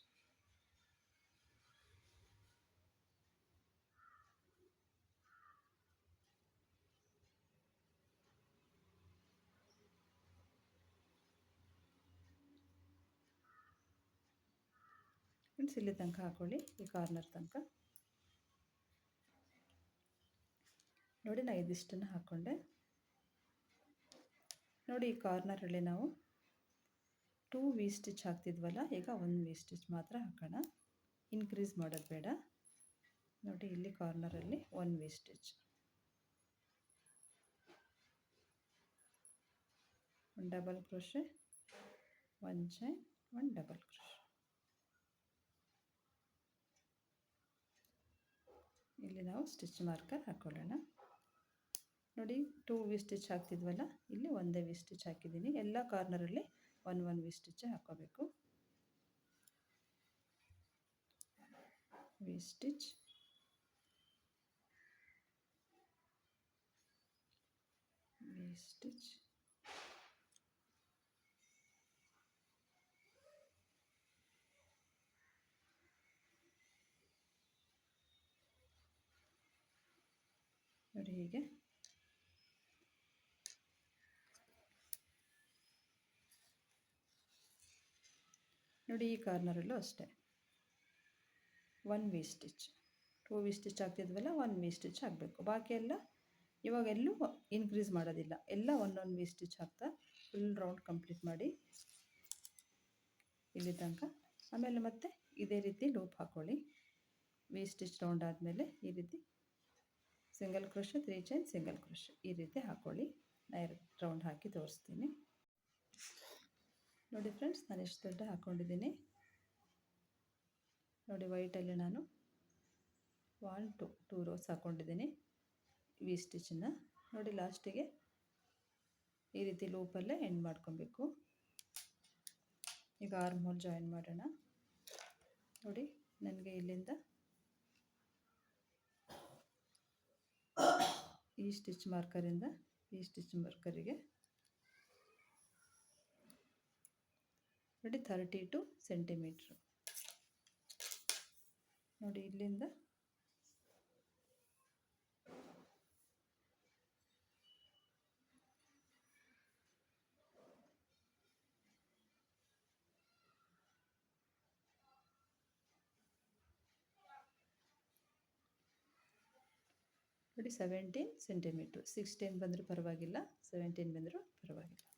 ಫ್ರೆಂಡ್ಸ್, ಇಲ್ಲಿ ತನಕ ಹಾಕ್ಕೊಳ್ಳಿ, ಈ ಕಾರ್ನರ್ ತನಕ. ನೋಡಿ, ನಾನು ಇದಿಷ್ಟನ್ನು ಹಾಕ್ಕೊಂಡೆ. ನೋಡಿ, ಈ ಕಾರ್ನರಲ್ಲಿ ನಾವು 2 ವಿ ಸ್ಟಿಚ್ ಹಾಕ್ತಿದ್ವಲ್ಲ, ಈಗ 1 ವಿ ಸ್ಟಿಚ್ ಮಾತ್ರ ಹಾಕೋಣ. ಇನ್ಕ್ರೀಸ್ ಮಾಡೋದು ಬೇಡ. ನೋಡಿ, ಇಲ್ಲಿ ಕಾರ್ನರಲ್ಲಿ 1 ವಿ ಸ್ಟಿಚ್, ಒಂದು double crochet, 1 chain, 1 double crochet. ಇಲ್ಲಿ ನಾವು ಸ್ಟಿಚ್ ಮಾರ್ಕರ್ ಹಾಕ್ಕೊಳ್ಳೋಣ. ನೋಡಿ, 2 ವಿ ಸ್ಟಿಚ್ ಹಾಕ್ತಿದ್ವಲ್ಲ, ಇಲ್ಲಿ ಒಂದೇ ವಿ ಸ್ಟಿಚ್ ಹಾಕಿದ್ದೀನಿ. ಎಲ್ಲ ಕಾರ್ನರಲ್ಲಿ 1 ವಿ ಸ್ಟಿಚ್ ಹಾಕೋಬೇಕು. ವಿ ಸ್ಟಿಚ್, ವಿ ಸ್ಟಿಚ್, ನೋಡಿ ಹೀಗೆ. ನೋಡಿ, ಈ ಕಾರ್ನರಲ್ಲೂ ಅಷ್ಟೇ 1 ವಿ ಸ್ಟಿಚ್, 2 ವಿ ಸ್ಟಿಚ್ ಹಾಕ್ತಿದ್ವಲ್ಲ, 1 ವಿ ಸ್ಟಿಚ್ ಹಾಕಬೇಕು. ಬಾಕಿ ಎಲ್ಲ ಇವಾಗೆಲ್ಲೂ ಇನ್ಕ್ರೀಸ್ ಮಾಡೋದಿಲ್ಲ, ಎಲ್ಲ 1 ವಿ ಸ್ಟಿಚ್ ಹಾಕ್ತಾ ಫುಲ್ ರೌಂಡ್ ಕಂಪ್ಲೀಟ್ ಮಾಡಿ ಇಲ್ಲಿ ತನಕ. ಆಮೇಲೆ ಮತ್ತೆ ಇದೇ ರೀತಿ ಲೂಪ್ ಹಾಕ್ಕೊಳ್ಳಿ. ವಿ ಸ್ಟಿಚ್ ರೌಂಡ್ ಆದಮೇಲೆ ಈ ರೀತಿ single crochet, 3 chain, single crochet, ಈ ರೀತಿ ಹಾಕ್ಕೊಳ್ಳಿ. ನಾನು ರೌಂಡ್ ಹಾಕಿ ತೋರಿಸ್ತೀನಿ. ನೋಡಿ ಫ್ರೆಂಡ್ಸ್, ನಾನು ಎಷ್ಟು ದೊಡ್ಡ ಹಾಕ್ಕೊಂಡಿದ್ದೀನಿ. ನೋಡಿ, ವೈಟಲ್ಲಿ ನಾನು 1 2 ರೋಸ್ ಹಾಕ್ಕೊಂಡಿದ್ದೀನಿ ವಿ ಸ್ಟಿಚ್ಚನ್ನು. ನೋಡಿ, ಲಾಸ್ಟಿಗೆ ಈ ರೀತಿ ಲೂಪಲ್ಲೇ ಎಂಡ್ ಮಾಡ್ಕೊಬೇಕು. ಈಗ ಆರ್ಮ್ ಹೋಲ್ ಜಾಯಿನ್ ಮಾಡೋಣ. ನೋಡಿ, ನನಗೆ ಇಲ್ಲಿಂದ ಈ ಸ್ಟಿಚ್ ಮಾರ್ಕರಿಂದ ಈ ಸ್ಟಿಚ್ ಮಾರ್ಕರಿಗೆ ನೋಡಿ 32 ಸೆಂಟಿಮೀಟ್ರು. ನೋಡಿ, ಇಲ್ಲಿಂದ ನೋಡಿ 17 ಸೆಂಟಿಮೀಟ್ರ್. 16 ಬಂದರೂ ಪರವಾಗಿಲ್ಲ, 17 ಬಂದರೂ ಪರವಾಗಿಲ್ಲ.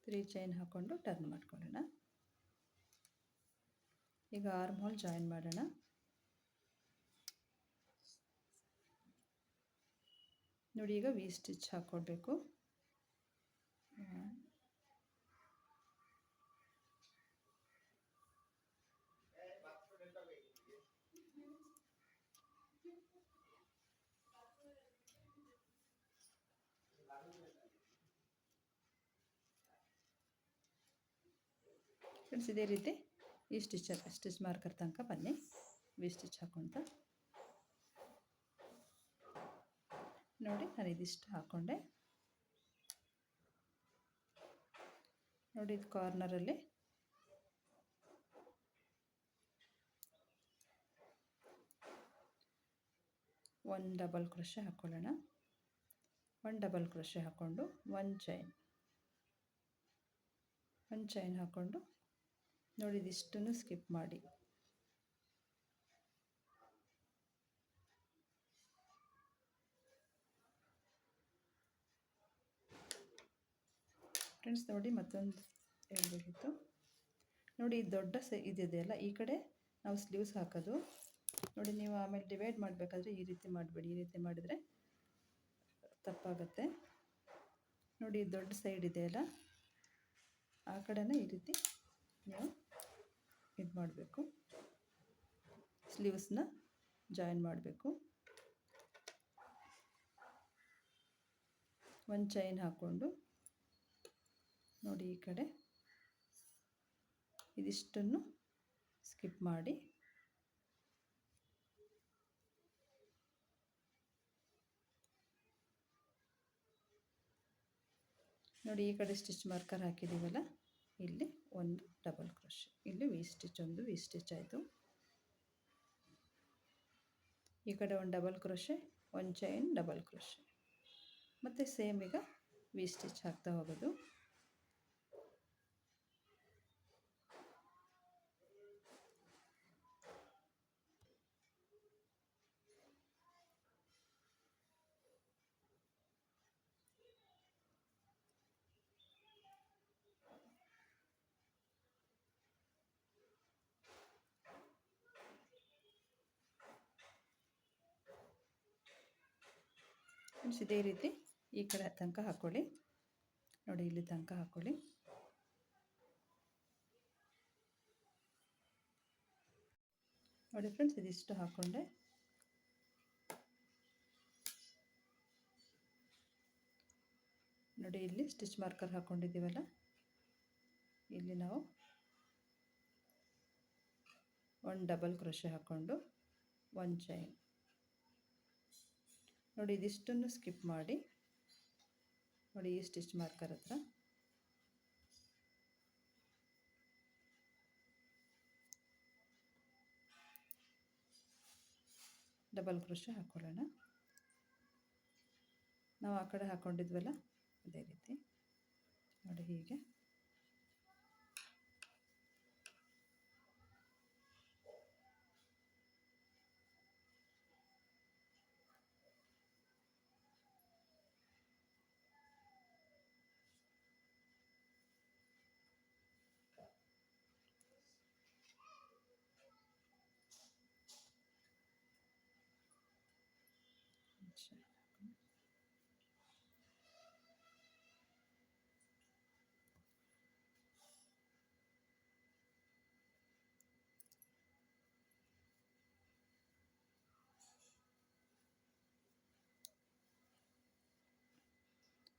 ತ್ರೀ ಚೈನ್ ಹಾಕ್ಕೊಂಡು ಟರ್ನ್ ಮಾಡ್ಕೊಳ್ಳೋಣ. ಈಗ ಆರ್ಮ್ ಹೋಲ್ ಜಾಯಿನ್ ಮಾಡೋಣ. ನೋಡಿ, ಈಗ ವಿ ಸ್ಟಿಚ್ ಹಾಕ್ಕೊಳ್ಬೇಕು. ಫ್ರೆಂಡ್ಸ್, ಇದೇ ರೀತಿ ಈ ಸ್ಟಿಚ್ ಮಾರ್ಕರ್ ತನಕ ಬನ್ನಿ. ವಿ ಸ್ಟಿಚ್ ಹಾಕ್ಕೊಂತ ನೋಡಿ, ನಾನು ಇದಿಷ್ಟು ಹಾಕ್ಕೊಂಡೆ. ನೋಡಿ, ಇದು ಕಾರ್ನರಲ್ಲಿ ಒಂದು ಡಬಲ್ ಕ್ರೋಶೆ ಹಾಕ್ಕೊಳ್ಳೋಣ. ಒಂದು ಡಬಲ್ ಕ್ರೋಶೆ ಹಾಕ್ಕೊಂಡು ಒಂದು ಚೈನ್ ಹಾಕ್ಕೊಂಡು ನೋಡಿ, ಇದಿಷ್ಟನ್ನು ಸ್ಕಿಪ್ ಮಾಡಿ. ಫ್ರೆಂಡ್ಸ್, ನೋಡಿ, ಮತ್ತೊಂದು ಹೇಳ್ಬೇಕಿತ್ತು. ನೋಡಿ, ಈ ದೊಡ್ಡ ಇದೆಯಲ್ಲ, ಈ ಕಡೆ ನಾವು ಸ್ಲೀವ್ಸ್ ಹಾಕೋದು. ನೋಡಿ, ನೀವು ಆಮೇಲೆ ಡಿವೈಡ್ ಮಾಡಬೇಕಾದ್ರೆ ಈ ರೀತಿ ಮಾಡಬೇಡಿ. ಈ ರೀತಿ ಮಾಡಿದರೆ ತಪ್ಪಾಗುತ್ತೆ. ನೋಡಿ, ದೊಡ್ಡ ಸೈಡ್ ಇದೆಯಲ್ಲ, ಆ ಕಡೆನ ಈ ರೀತಿ ನೀವು ಇದು ಮಾಡಬೇಕು. ಸ್ಲೀವ್ಸ್ನ ಜಾಯಿನ್ ಮಾಡಬೇಕು. ಒಂದು ಚೈನ್ ಹಾಕ್ಕೊಂಡು ನೋಡಿ, ಈ ಕಡೆ ಇದಿಷ್ಟನ್ನು ಸ್ಕಿಪ್ ಮಾಡಿ. ನೋಡಿ, ಈ ಕಡೆ ಸ್ಟಿಚ್ ಮಾರ್ಕರ್ ಹಾಕಿದ್ದೀವಲ್ಲ, ಇಲ್ಲಿ ಒಂದು ಡಬಲ್ ಕ್ರೋಶೆ, ಇಲ್ಲಿ ವಿ ಸ್ಟಿಚ್, ಒಂದು ವಿ ಸ್ಟಿಚ್ ಆಯಿತು. ಈ ಕಡೆ ಒಂದು ಡಬಲ್ ಕ್ರೋಶೆ, ಒಂದು ಚೈನ್, ಡಬಲ್ ಕ್ರೋಶೆ, ಮತ್ತು ಸೇಮ್ ಈಗ ವಿ ಸ್ಟಿಚ್ ಹಾಕ್ತಾ ಹೋಗೋದು. ಇದೇ ರೀತಿ ಈ ಕಡೆ ತನಕ ಹಾಕ್ಕೊಳ್ಳಿ. ನೋಡಿ, ಇಲ್ಲಿ ತನಕ ಹಾಕ್ಕೊಳ್ಳಿ. ನೋಡಿ ಫ್ರೆಂಡ್ಸ್, ಇದಿಷ್ಟು ಹಾಕ್ಕೊಂಡೆ. ನೋಡಿ, ಇಲ್ಲಿ ಸ್ಟಿಚ್ ಮಾರ್ಕರ್ ಹಾಕ್ಕೊಂಡಿದ್ದೀವಲ್ಲ, ಇಲ್ಲಿ ನಾವು ಒಂದು ಡಬಲ್ ಕ್ರೋಶೆ ಹಾಕ್ಕೊಂಡು ಒಂದು ಚೈನ್. ನೋಡಿ, ಇದಿಷ್ಟನ್ನು ಸ್ಕಿಪ್ ಮಾಡಿ. ನೋಡಿ, ಈ ಸ್ಟಿಚ್ ಮಾರ್ಕರ್ ಹತ್ರ ಡಬಲ್ ಕ್ರೋಶೆ ಹಾಕ್ಕೊಳ್ಳೋಣ. ನಾವು ಆ ಕಡೆ ಹಾಕ್ಕೊಂಡಿದ್ವಲ್ಲ, ಅದೇ ರೀತಿ ನೋಡಿ, ಹೀಗೆ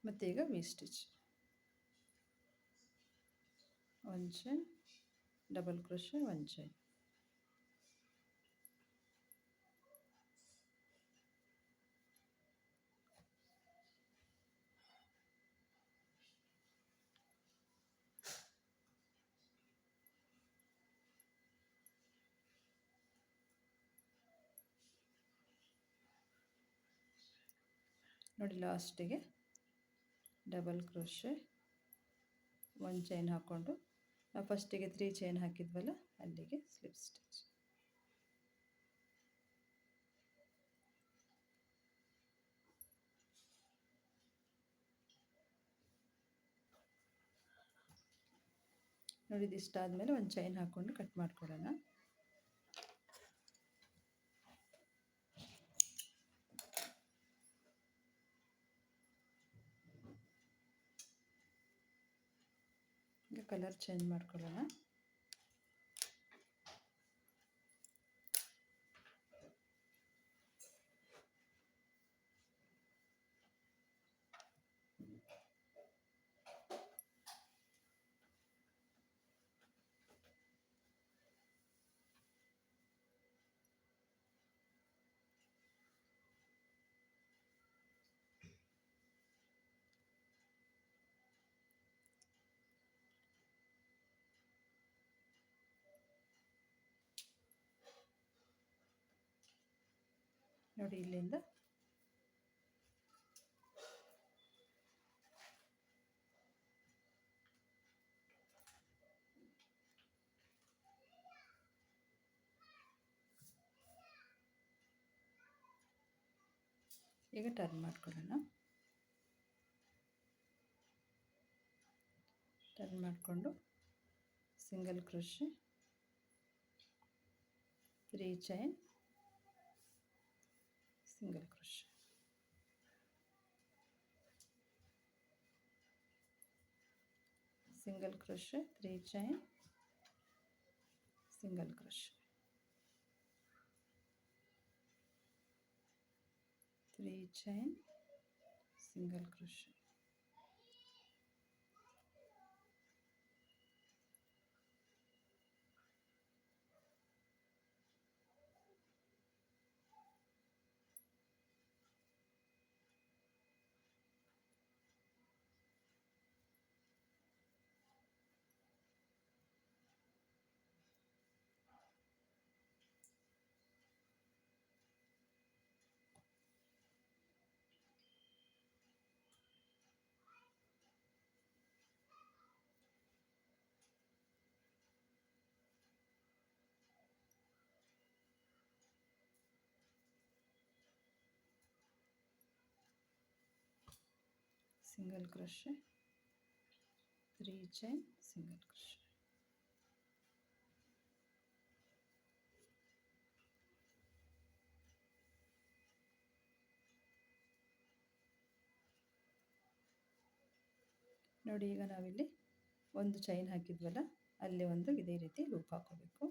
ಮತ್ತು ಈಗ ವಿ ಸ್ಟಿಚ್, ಒಂದು ಚೈನ್, ಡಬಲ್ ಕ್ರೋಶೆ, ಒಂದು ಚೈನ್. ನೋಡಿ ಲಾಸ್ಟಿಗೆ ಡಬಲ್ ಕ್ರೋಶೆ, ಒಂದು ಚೈನ್ ಹಾಕ್ಕೊಂಡು ನಾವು ಫಸ್ಟಿಗೆ 3 ಚೈನ್ ಹಾಕಿದ್ವಲ್ಲ ಅಲ್ಲಿಗೆ ಸ್ಲಿಪ್ ಸ್ಟಿಚ್. ನೋಡಿ ಇದಿಷ್ಟಾದಮೇಲೆ ಒಂದು ಚೈನ್ ಹಾಕ್ಕೊಂಡು ಕಟ್ ಮಾಡ್ಕೊಳ್ಳೋಣ. ಈಗ ಕಲರ್ ಚೇಂಜ್ ಮಾಡ್ಕೊಳ್ಳೋಣ. ನೋಡಿ ಇಲ್ಲಿಂದ ಈಗ ಟರ್ನ್ ಮಾಡ್ಕೊಳ್ಳೋಣ. ಟರ್ನ್ ಮಾಡಿಕೊಂಡು single crochet, 3 chain, single crochet, single crochet, 3 chain, single crochet, 3 chain, single crochet, single crochet, 3 chain, single crochet. ನೋಡಿ ಈಗ ನಾವಿಲ್ಲಿ ಒಂದು ಚೈನ್ ಹಾಕಿದ್ವಲ್ಲ ಅಲ್ಲಿ ಒಂದು ಇದೇ ರೀತಿ ಲೂಪ್ ಹಾಕೋಬೇಕು.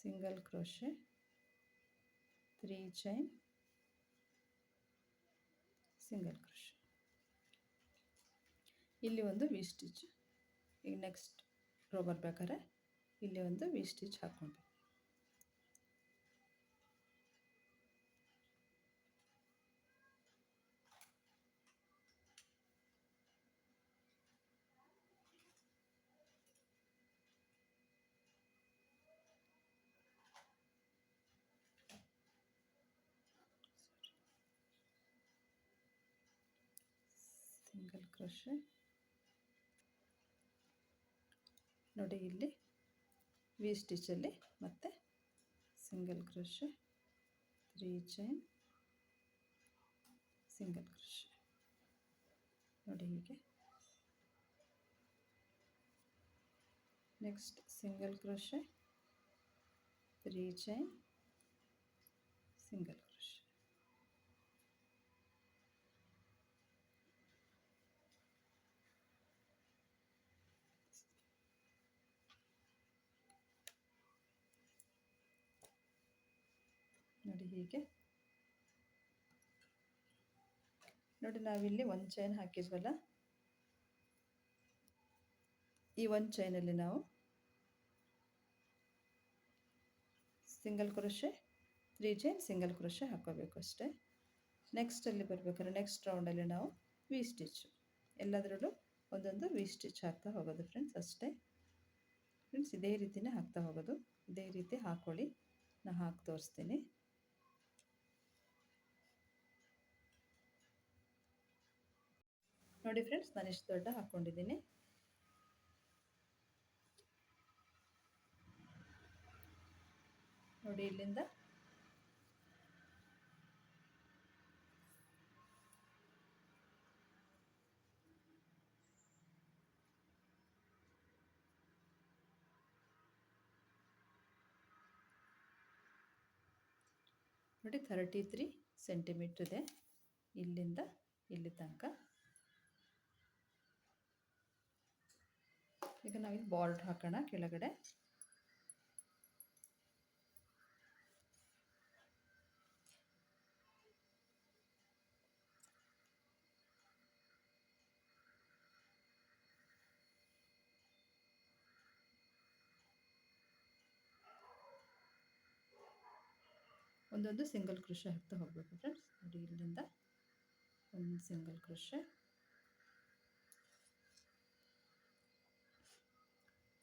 Single crochet, 3 chain, single crochet. ಇಲ್ಲಿ ಒಂದು ವಿ ಸ್ಟಿಚ್. ಈಗ ನೆಕ್ಸ್ಟ್ ರೋ ಬರ್ಬೇಕಾದ್ರೆ ಇಲ್ಲಿ ಒಂದು ವಿ ಸ್ಟಿಚ್ ಹಾಕ್ಕೊಬೇಕು. Single crochet. ನೋಡಿ ಇಲ್ಲಿ ವಿ ಸ್ಟಿಚಲ್ಲಿ ಮತ್ತೆ single crochet, 3 chain, single crochet. ನೋಡಿ ಹೀಗೆ. Next single crochet, 3 chain, single crochet. ನೋಡಿ ಹೀಗೆ. ನೋಡಿ ನಾವಿಲ್ಲಿ ಒಂದು ಚೈನ್ ಹಾಕಿದ್ವಲ್ಲ, ಈ ಒಂದು ಚೈನಲ್ಲಿ ನಾವು single crochet, 3 chain, single crochet ಹಾಕೋಬೇಕು ಅಷ್ಟೇ. ನೆಕ್ಸ್ಟಲ್ಲಿ ಬರಬೇಕಾದ್ರೆ ನೆಕ್ಸ್ಟ್ ರೌಂಡಲ್ಲಿ ನಾವು ವಿ ಸ್ಟಿಚ್, ಎಲ್ಲದರಲ್ಲೂ ಒಂದೊಂದು ವಿ ಸ್ಟಿಚ್ ಹಾಕ್ತಾ ಹೋಗೋದು ಫ್ರೆಂಡ್ಸ್ ಅಷ್ಟೇ. ಫ್ರೆಂಡ್ಸ್ ಇದೇ ರೀತಿನೇ ಹಾಕ್ತಾ ಹೋಗೋದು. ಇದೇ ರೀತಿ ಹಾಕ್ಕೊಳ್ಳಿ, ನಾನು ಹಾಕಿ ತೋರಿಸ್ತೀನಿ. ನೋಡಿ ಫ್ರೆಂಡ್ಸ್, ನಾನು ಇಷ್ಟು ದೊಡ್ಡ ಹಾಕ್ಕೊಂಡಿದ್ದೀನಿ. ನೋಡಿ ಇಲ್ಲಿಂದ ನೋಡಿ 33 ಸೆಂಟಿಮೀಟ್ರ್ ಇದೆ ಇಲ್ಲಿಂದ ಇಲ್ಲಿ ತನಕ. ಈಗ ನಾವಿಲ್ಲಿ ಬಾರ್ಡರ್ ಹಾಕೋಣ ಕೆಳಗಡೆ. ಒಂದೊಂದು ಸಿಂಗಲ್ ಕ್ರೋಶೆ ಹಾಕ್ತಾ ಹೋಗಬೇಕು ಫ್ರೆಂಡ್ಸ್. ನೋಡಿ ಇಲ್ಲಿಂದ ಒಂದು ಸಿಂಗಲ್ ಕ್ರೋಶೆ.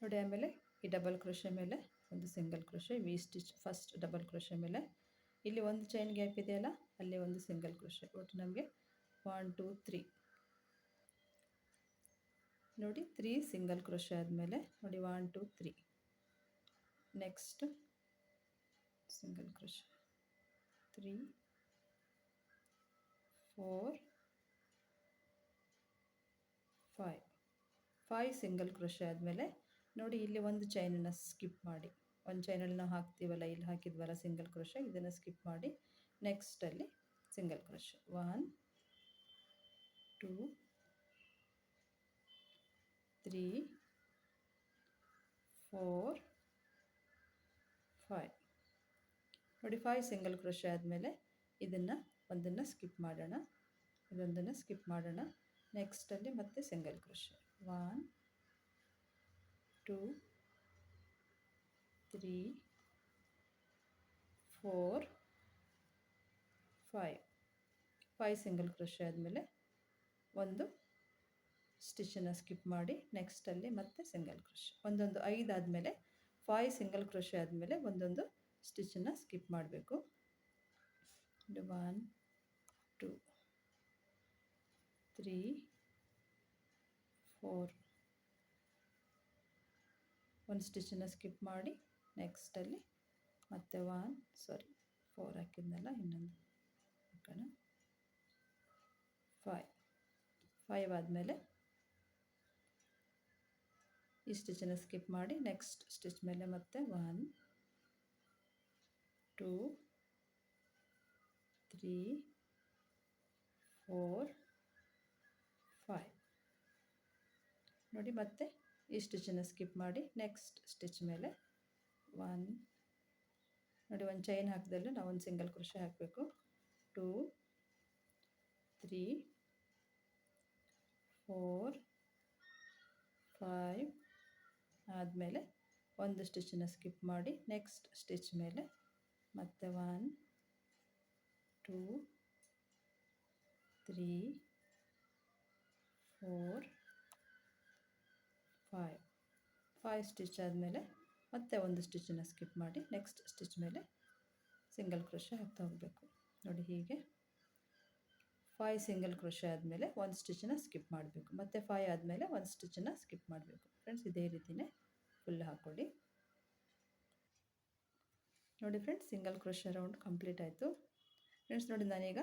ನೋಡಿ ಆಮೇಲೆ ಈ ಡಬಲ್ ಕ್ರೋಶೆ ಮೇಲೆ ಒಂದು single crochet, V stitch first double crochet ಮೇಲೆ ಇಲ್ಲಿ ಒಂದು ಚೈನ್ ಗ್ಯಾಪ್ ಇದೆಯಲ್ಲ ಅಲ್ಲಿ ಒಂದು ಸಿಂಗಲ್ ಕ್ರೋಶೆ. ಒಟ್ಟು ನಮಗೆ 1 2 3 ನೋಡಿ 3 ಸಿಂಗಲ್ ಕ್ರೋಶೆ ಆದಮೇಲೆ ನೋಡಿ 1 2 3 next single crochet 3 4 5 single crochet ಆದಮೇಲೆ ನೋಡಿ ಇಲ್ಲಿ ಒಂದು ಚೈನನ್ನು ಸ್ಕಿಪ್ ಮಾಡಿ, ಒಂದು ಚೈನಲ್ಲಿ ನಾವು ಹಾಕ್ತೀವಲ್ಲ, ಇಲ್ಲಿ ಹಾಕಿದ್ವಲ್ಲ ಸಿಂಗಲ್ ಕ್ರೋಶೆ, ಇದನ್ನು ಸ್ಕಿಪ್ ಮಾಡಿ ನೆಕ್ಸ್ಟಲ್ಲಿ ಸಿಂಗಲ್ ಕ್ರೋಶೆ 1 2 3 4 5 ನೋಡಿ 5 ಸಿಂಗಲ್ ಕ್ರೋಶೆ ಆದಮೇಲೆ ಒಂದನ್ನು ಸ್ಕಿಪ್ ಮಾಡೋಣ, ಇದೊಂದನ್ನು ಸ್ಕಿಪ್ ಮಾಡೋಣ. ನೆಕ್ಸ್ಟಲ್ಲಿ ಮತ್ತೆ ಸಿಂಗಲ್ ಕ್ರೋಶೆ 1 2 3 4 5 ಸಿಂಗಲ್ ಕ್ರೋಶೆ ಆದಮೇಲೆ ಒಂದು ಸ್ಟಿಚನ್ನು ಸ್ಕಿಪ್ ಮಾಡಿ ನೆಕ್ಸ್ಟಲ್ಲಿ ಮತ್ತೆ ಸಿಂಗಲ್ ಕ್ರೋಶೆ. ಒಂದೊಂದು 5 ಆದಮೇಲೆ 5 ಸಿಂಗಲ್ ಕ್ರೋಶೆ ಆದಮೇಲೆ ಒಂದೊಂದು ಸ್ಟಿಚನ್ನು ಸ್ಕಿಪ್ ಮಾಡಬೇಕು. 1 2 3 4 ಒಂದು ಸ್ಟಿಚನ್ನು ಸ್ಕಿಪ್ ಮಾಡಿ ನೆಕ್ಸ್ಟಲ್ಲಿ ಮತ್ತೆ 4 ಹಾಕಿದ್ನಲ್ಲ, ಇನ್ನೊಂದು ಹಾಕೋಣ 5 ಆದಮೇಲೆ ಈ ಸ್ಟಿಚನ್ನು ಸ್ಕಿಪ್ ಮಾಡಿ ನೆಕ್ಸ್ಟ್ ಸ್ಟಿಚ್ ಮೇಲೆ ಮತ್ತೆ 1 2 3 4 5 ನೋಡಿ ಮತ್ತೆ ಈ ಸ್ಟಿಚನ್ನು ಸ್ಕಿಪ್ ಮಾಡಿ ನೆಕ್ಸ್ಟ್ ಸ್ಟಿಚ್ ಮೇಲೆ 1 ನೋಡಿ ಒಂದು ಚೈನ್ ಹಾಕಿದಲ್ಲಿ ನಾವು ಒಂದು ಸಿಂಗಲ್ ಕ್ರೋಶೆ ಹಾಕಬೇಕು. 2 3 4 5 ಆದಮೇಲೆ ಒಂದು ಸ್ಟಿಚನ್ನು ಸ್ಕಿಪ್ ಮಾಡಿ ನೆಕ್ಸ್ಟ್ ಸ್ಟಿಚ್ ಮೇಲೆ ಮತ್ತೆ 1 2 3 4 5 ಸ್ಟಿಚ್ ಆದಮೇಲೆ ಮತ್ತೆ ಒಂದು ಸ್ಟಿಚನ್ನು ಸ್ಕಿಪ್ ಮಾಡಿ ನೆಕ್ಸ್ಟ್ ಸ್ಟಿಚ್ ಮೇಲೆ ಸಿಂಗಲ್ ಕ್ರೋಶೆ ಹಾಕ್ತಾ ಹೋಗಬೇಕು. ನೋಡಿ ಹೀಗೆ 5 ಸಿಂಗಲ್ ಕ್ರೋಶೆ ಆದಮೇಲೆ ಒಂದು ಸ್ಟಿಚನ್ನು ಸ್ಕಿಪ್ ಮಾಡಬೇಕು, ಮತ್ತು 5 ಆದಮೇಲೆ ಒಂದು ಸ್ಟಿಚನ್ನು ಸ್ಕಿಪ್ ಮಾಡಬೇಕು. ಫ್ರೆಂಡ್ಸ್ ಇದೇ ರೀತಿಯೇ ಫುಲ್ ಹಾಕ್ಕೊಳ್ಳಿ. ನೋಡಿ friends, single crochet round complete ಆಯಿತು. ಫ್ರೆಂಡ್ಸ್ ನೋಡಿ, ನಾನೀಗ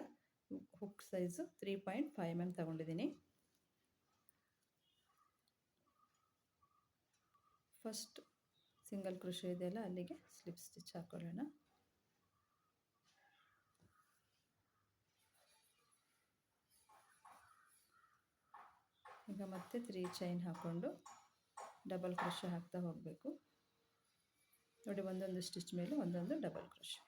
ಹುಕ್ ಸೈಜು 3.5 mm ತಗೊಂಡಿದ್ದೀನಿ. ಫಸ್ಟ್ ಸಿಂಗಲ್ ಕ್ರೋಶೆ ಇದೆಯಲ್ಲ ಅಲ್ಲಿಗೆ ಸ್ಲಿಪ್ ಸ್ಟಿಚ್ ಹಾಕೊಳ್ಳೋಣ. ಈಗ ಮತ್ತೆ 3 ಚೈನ್ ಹಾಕ್ಕೊಂಡು ಡಬಲ್ ಕ್ರೋಶೆ ಹಾಕ್ತಾ ಹೋಗಬೇಕು. ನೋಡಿ, ಒಂದೊಂದು ಸ್ಟಿಚ್ ಮೇಲೆ ಒಂದೊಂದು ಡಬಲ್ ಕ್ರೋಶೆ,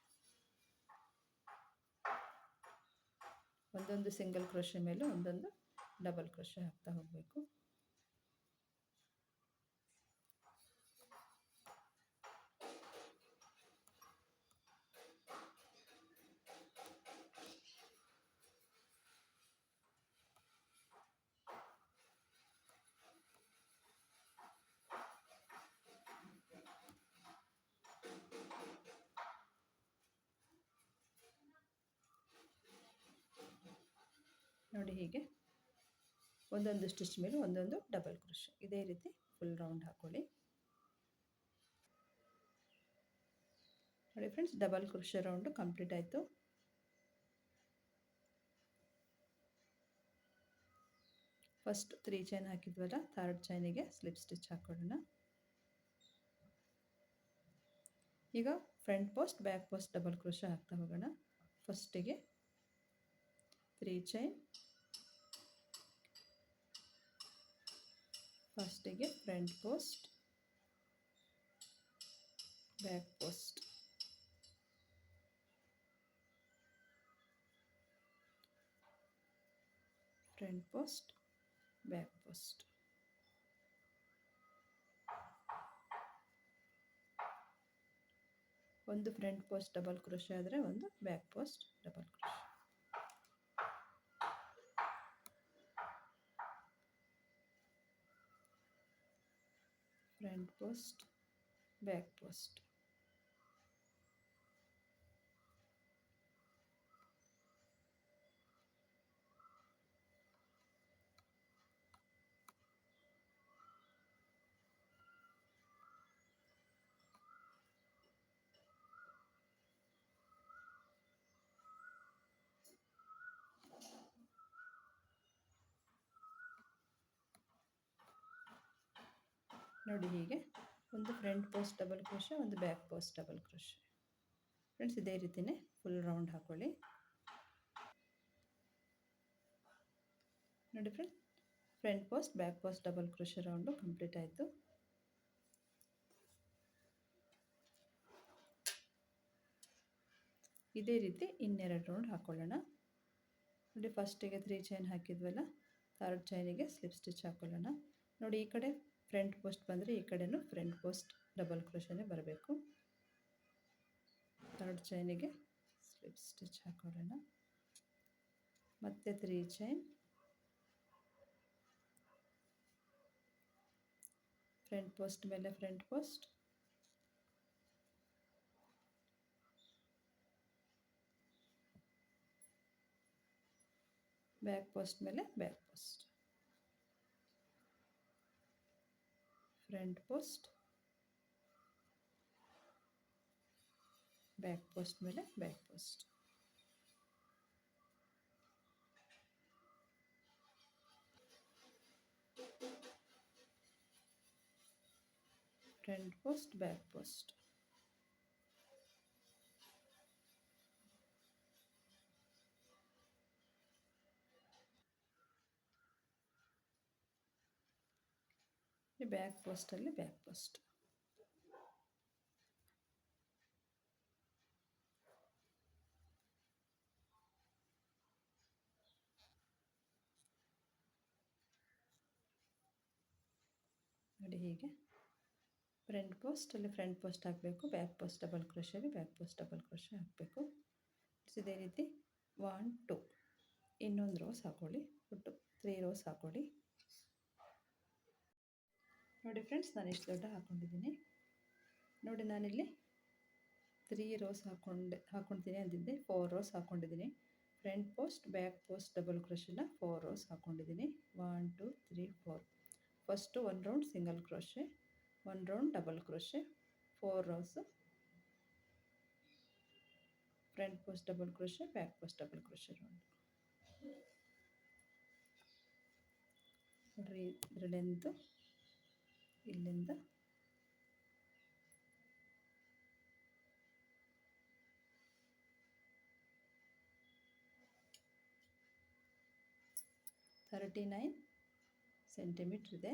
ಒಂದೊಂದು ಸಿಂಗಲ್ ಕ್ರೋಶೆ ಮೇಲೆ ಒಂದೊಂದು ಡಬಲ್ ಕ್ರೋಶೆ ಹಾಕ್ತಾ ಹೋಗಬೇಕು. ನೋಡಿ ಹೀಗೆ ಒಂದೊಂದು ಸ್ಟಿಚ್ ಮೇಲೆ ಒಂದೊಂದು ಡಬಲ್ ಕ್ರೋಶೆ. ಇದೇ ರೀತಿ ಫುಲ್ ರೌಂಡ್ ಹಾಕ್ಕೊಳ್ಳಿ. ನೋಡಿ friends, double crochet round complete ಆಯಿತು. ಫಸ್ಟ್ 3 ಚೈನ್ ಹಾಕಿದ್ವಲ್ಲ, ಥರ್ಡ್ ಚೈನಿಗೆ ಸ್ಲಿಪ್ ಸ್ಟಿಚ್ ಹಾಕೊಳ್ಳೋಣ. ಈಗ front post back post double crochet ಹಾಕ್ತಾ ಹೋಗೋಣ. ಫಸ್ಟಿಗೆ 3 ಚೈನ್, ಫಸ್ಟಿಗೆ front post back post, front post back post. ಒಂದು ಫ್ರಂಟ್ ಪೋಸ್ಟ್ ಡಬಲ್ ಕ್ರೋಶೆ ಆದರೆ ಒಂದು back post double crochet. Front post back post. ನೋಡಿ, ಹೀಗೆ ಒಂದು ಫ್ರಂಟ್ ಪೋಸ್ಟ್ ಡಬಲ್ ಕ್ರೋಶೆ, ಒಂದು back post double crochet. Friends, ಇದೇ ರೀತಿಯೇ ಫುಲ್ ರೌಂಡ್ ಹಾಕ್ಕೊಳ್ಳಿ. ನೋಡಿ friends, front post back post double crochet round complete ಆಯಿತು. ಇದೇ ರೀತಿ ಇನ್ನೆರಡು ರೌಂಡ್ ಹಾಕ್ಕೊಳ್ಳೋಣ. ನೋಡಿ, ಫಸ್ಟಿಗೆ 3 ಚೈನ್ ಹಾಕಿದ್ವಲ್ಲ, ಥರ್ಡ್ ಚೈನಿಗೆ ಸ್ಲಿಪ್ ಸ್ಟಿಚ್ ಹಾಕ್ಕೊಳ್ಳೋಣ. ನೋಡಿ, ಈ ಕಡೆ ಫ್ರಂಟ್ ಪೋಸ್ಟ್ ಬಂದರೆ ಈ ಕಡೆನೂ ಫ್ರಂಟ್ ಪೋಸ್ಟ್ ಡಬಲ್ ಕ್ರೋಶೆನೇ ಬರಬೇಕು. ಥರ್ಡ್ ಚೈನಿಗೆ ಸ್ಲಿಪ್ ಸ್ಟಿಚ್ ಹಾಕೊಳ್ಳೋಣ. ಮತ್ತೆ 3 ಚೈನ್, ಫ್ರಂಟ್ ಪೋಸ್ಟ್ ಮೇಲೆ ಫ್ರಂಟ್ ಪೋಸ್ಟ್, ಬ್ಯಾಕ್ ಪೋಸ್ಟ್ ಮೇಲೆ back post, front post back post ಮೇಲೆ back post, front post back post. Back ಪೋಸ್ಟಲ್ಲಿ ಬ್ಯಾಕ್ ಪೋಸ್ಟ್. ನೋಡಿ, ಹೀಗೆ ಫ್ರಂಟ್ ಪೋಸ್ಟಲ್ಲಿ ಫ್ರಂಟ್ ಪೋಸ್ಟ್ ಹಾಕಬೇಕು, ಬ್ಯಾಕ್ ಪೋಸ್ಟ್ ಡಬಲ್ ಕ್ರೋಶೆಯಲ್ಲಿ ಬ್ಯಾಕ್ ಪೋಸ್ಟ್ ಡಬಲ್ ಕ್ರೋಶೆ ಹಾಕಬೇಕು. ಇದೇ ರೀತಿ 1 2 ಇನ್ನೊಂದು ರೋಸ್ ಹಾಕೊಳ್ಳಿ. ಒಟ್ಟು 3 ರೋಸ್ ಹಾಕೊಳ್ಳಿ. ನೋಡಿ ಫ್ರೆಂಡ್ಸ್, ನಾನು ಇಷ್ಟು ದೊಡ್ಡ ಹಾಕ್ಕೊಂಡಿದ್ದೀನಿ. ನೋಡಿ, ನಾನಿಲ್ಲಿ 3 ರೋಸ್ ಹಾಕ್ಕೊಳ್ತೀನಿ ಅಂದಿದ್ದೆ, 4 ರೋಸ್ ಹಾಕ್ಕೊಂಡಿದ್ದೀನಿ. Front post back post double ಕ್ರೋಶೆನ 4 ರೋಸ್ ಹಾಕ್ಕೊಂಡಿದ್ದೀನಿ. 1 2 3 4. First 1 round single crochet, 1 round double crochet, 4 rows, front post double crochet, back post double crochet round. ನೋಡ್ರಿ, ಇದರ ಲೆಂತು ಇಲ್ಲಿಂದ $39 ಸೆಂಟಿಮೀಟ್ರ್ ಇದೆ.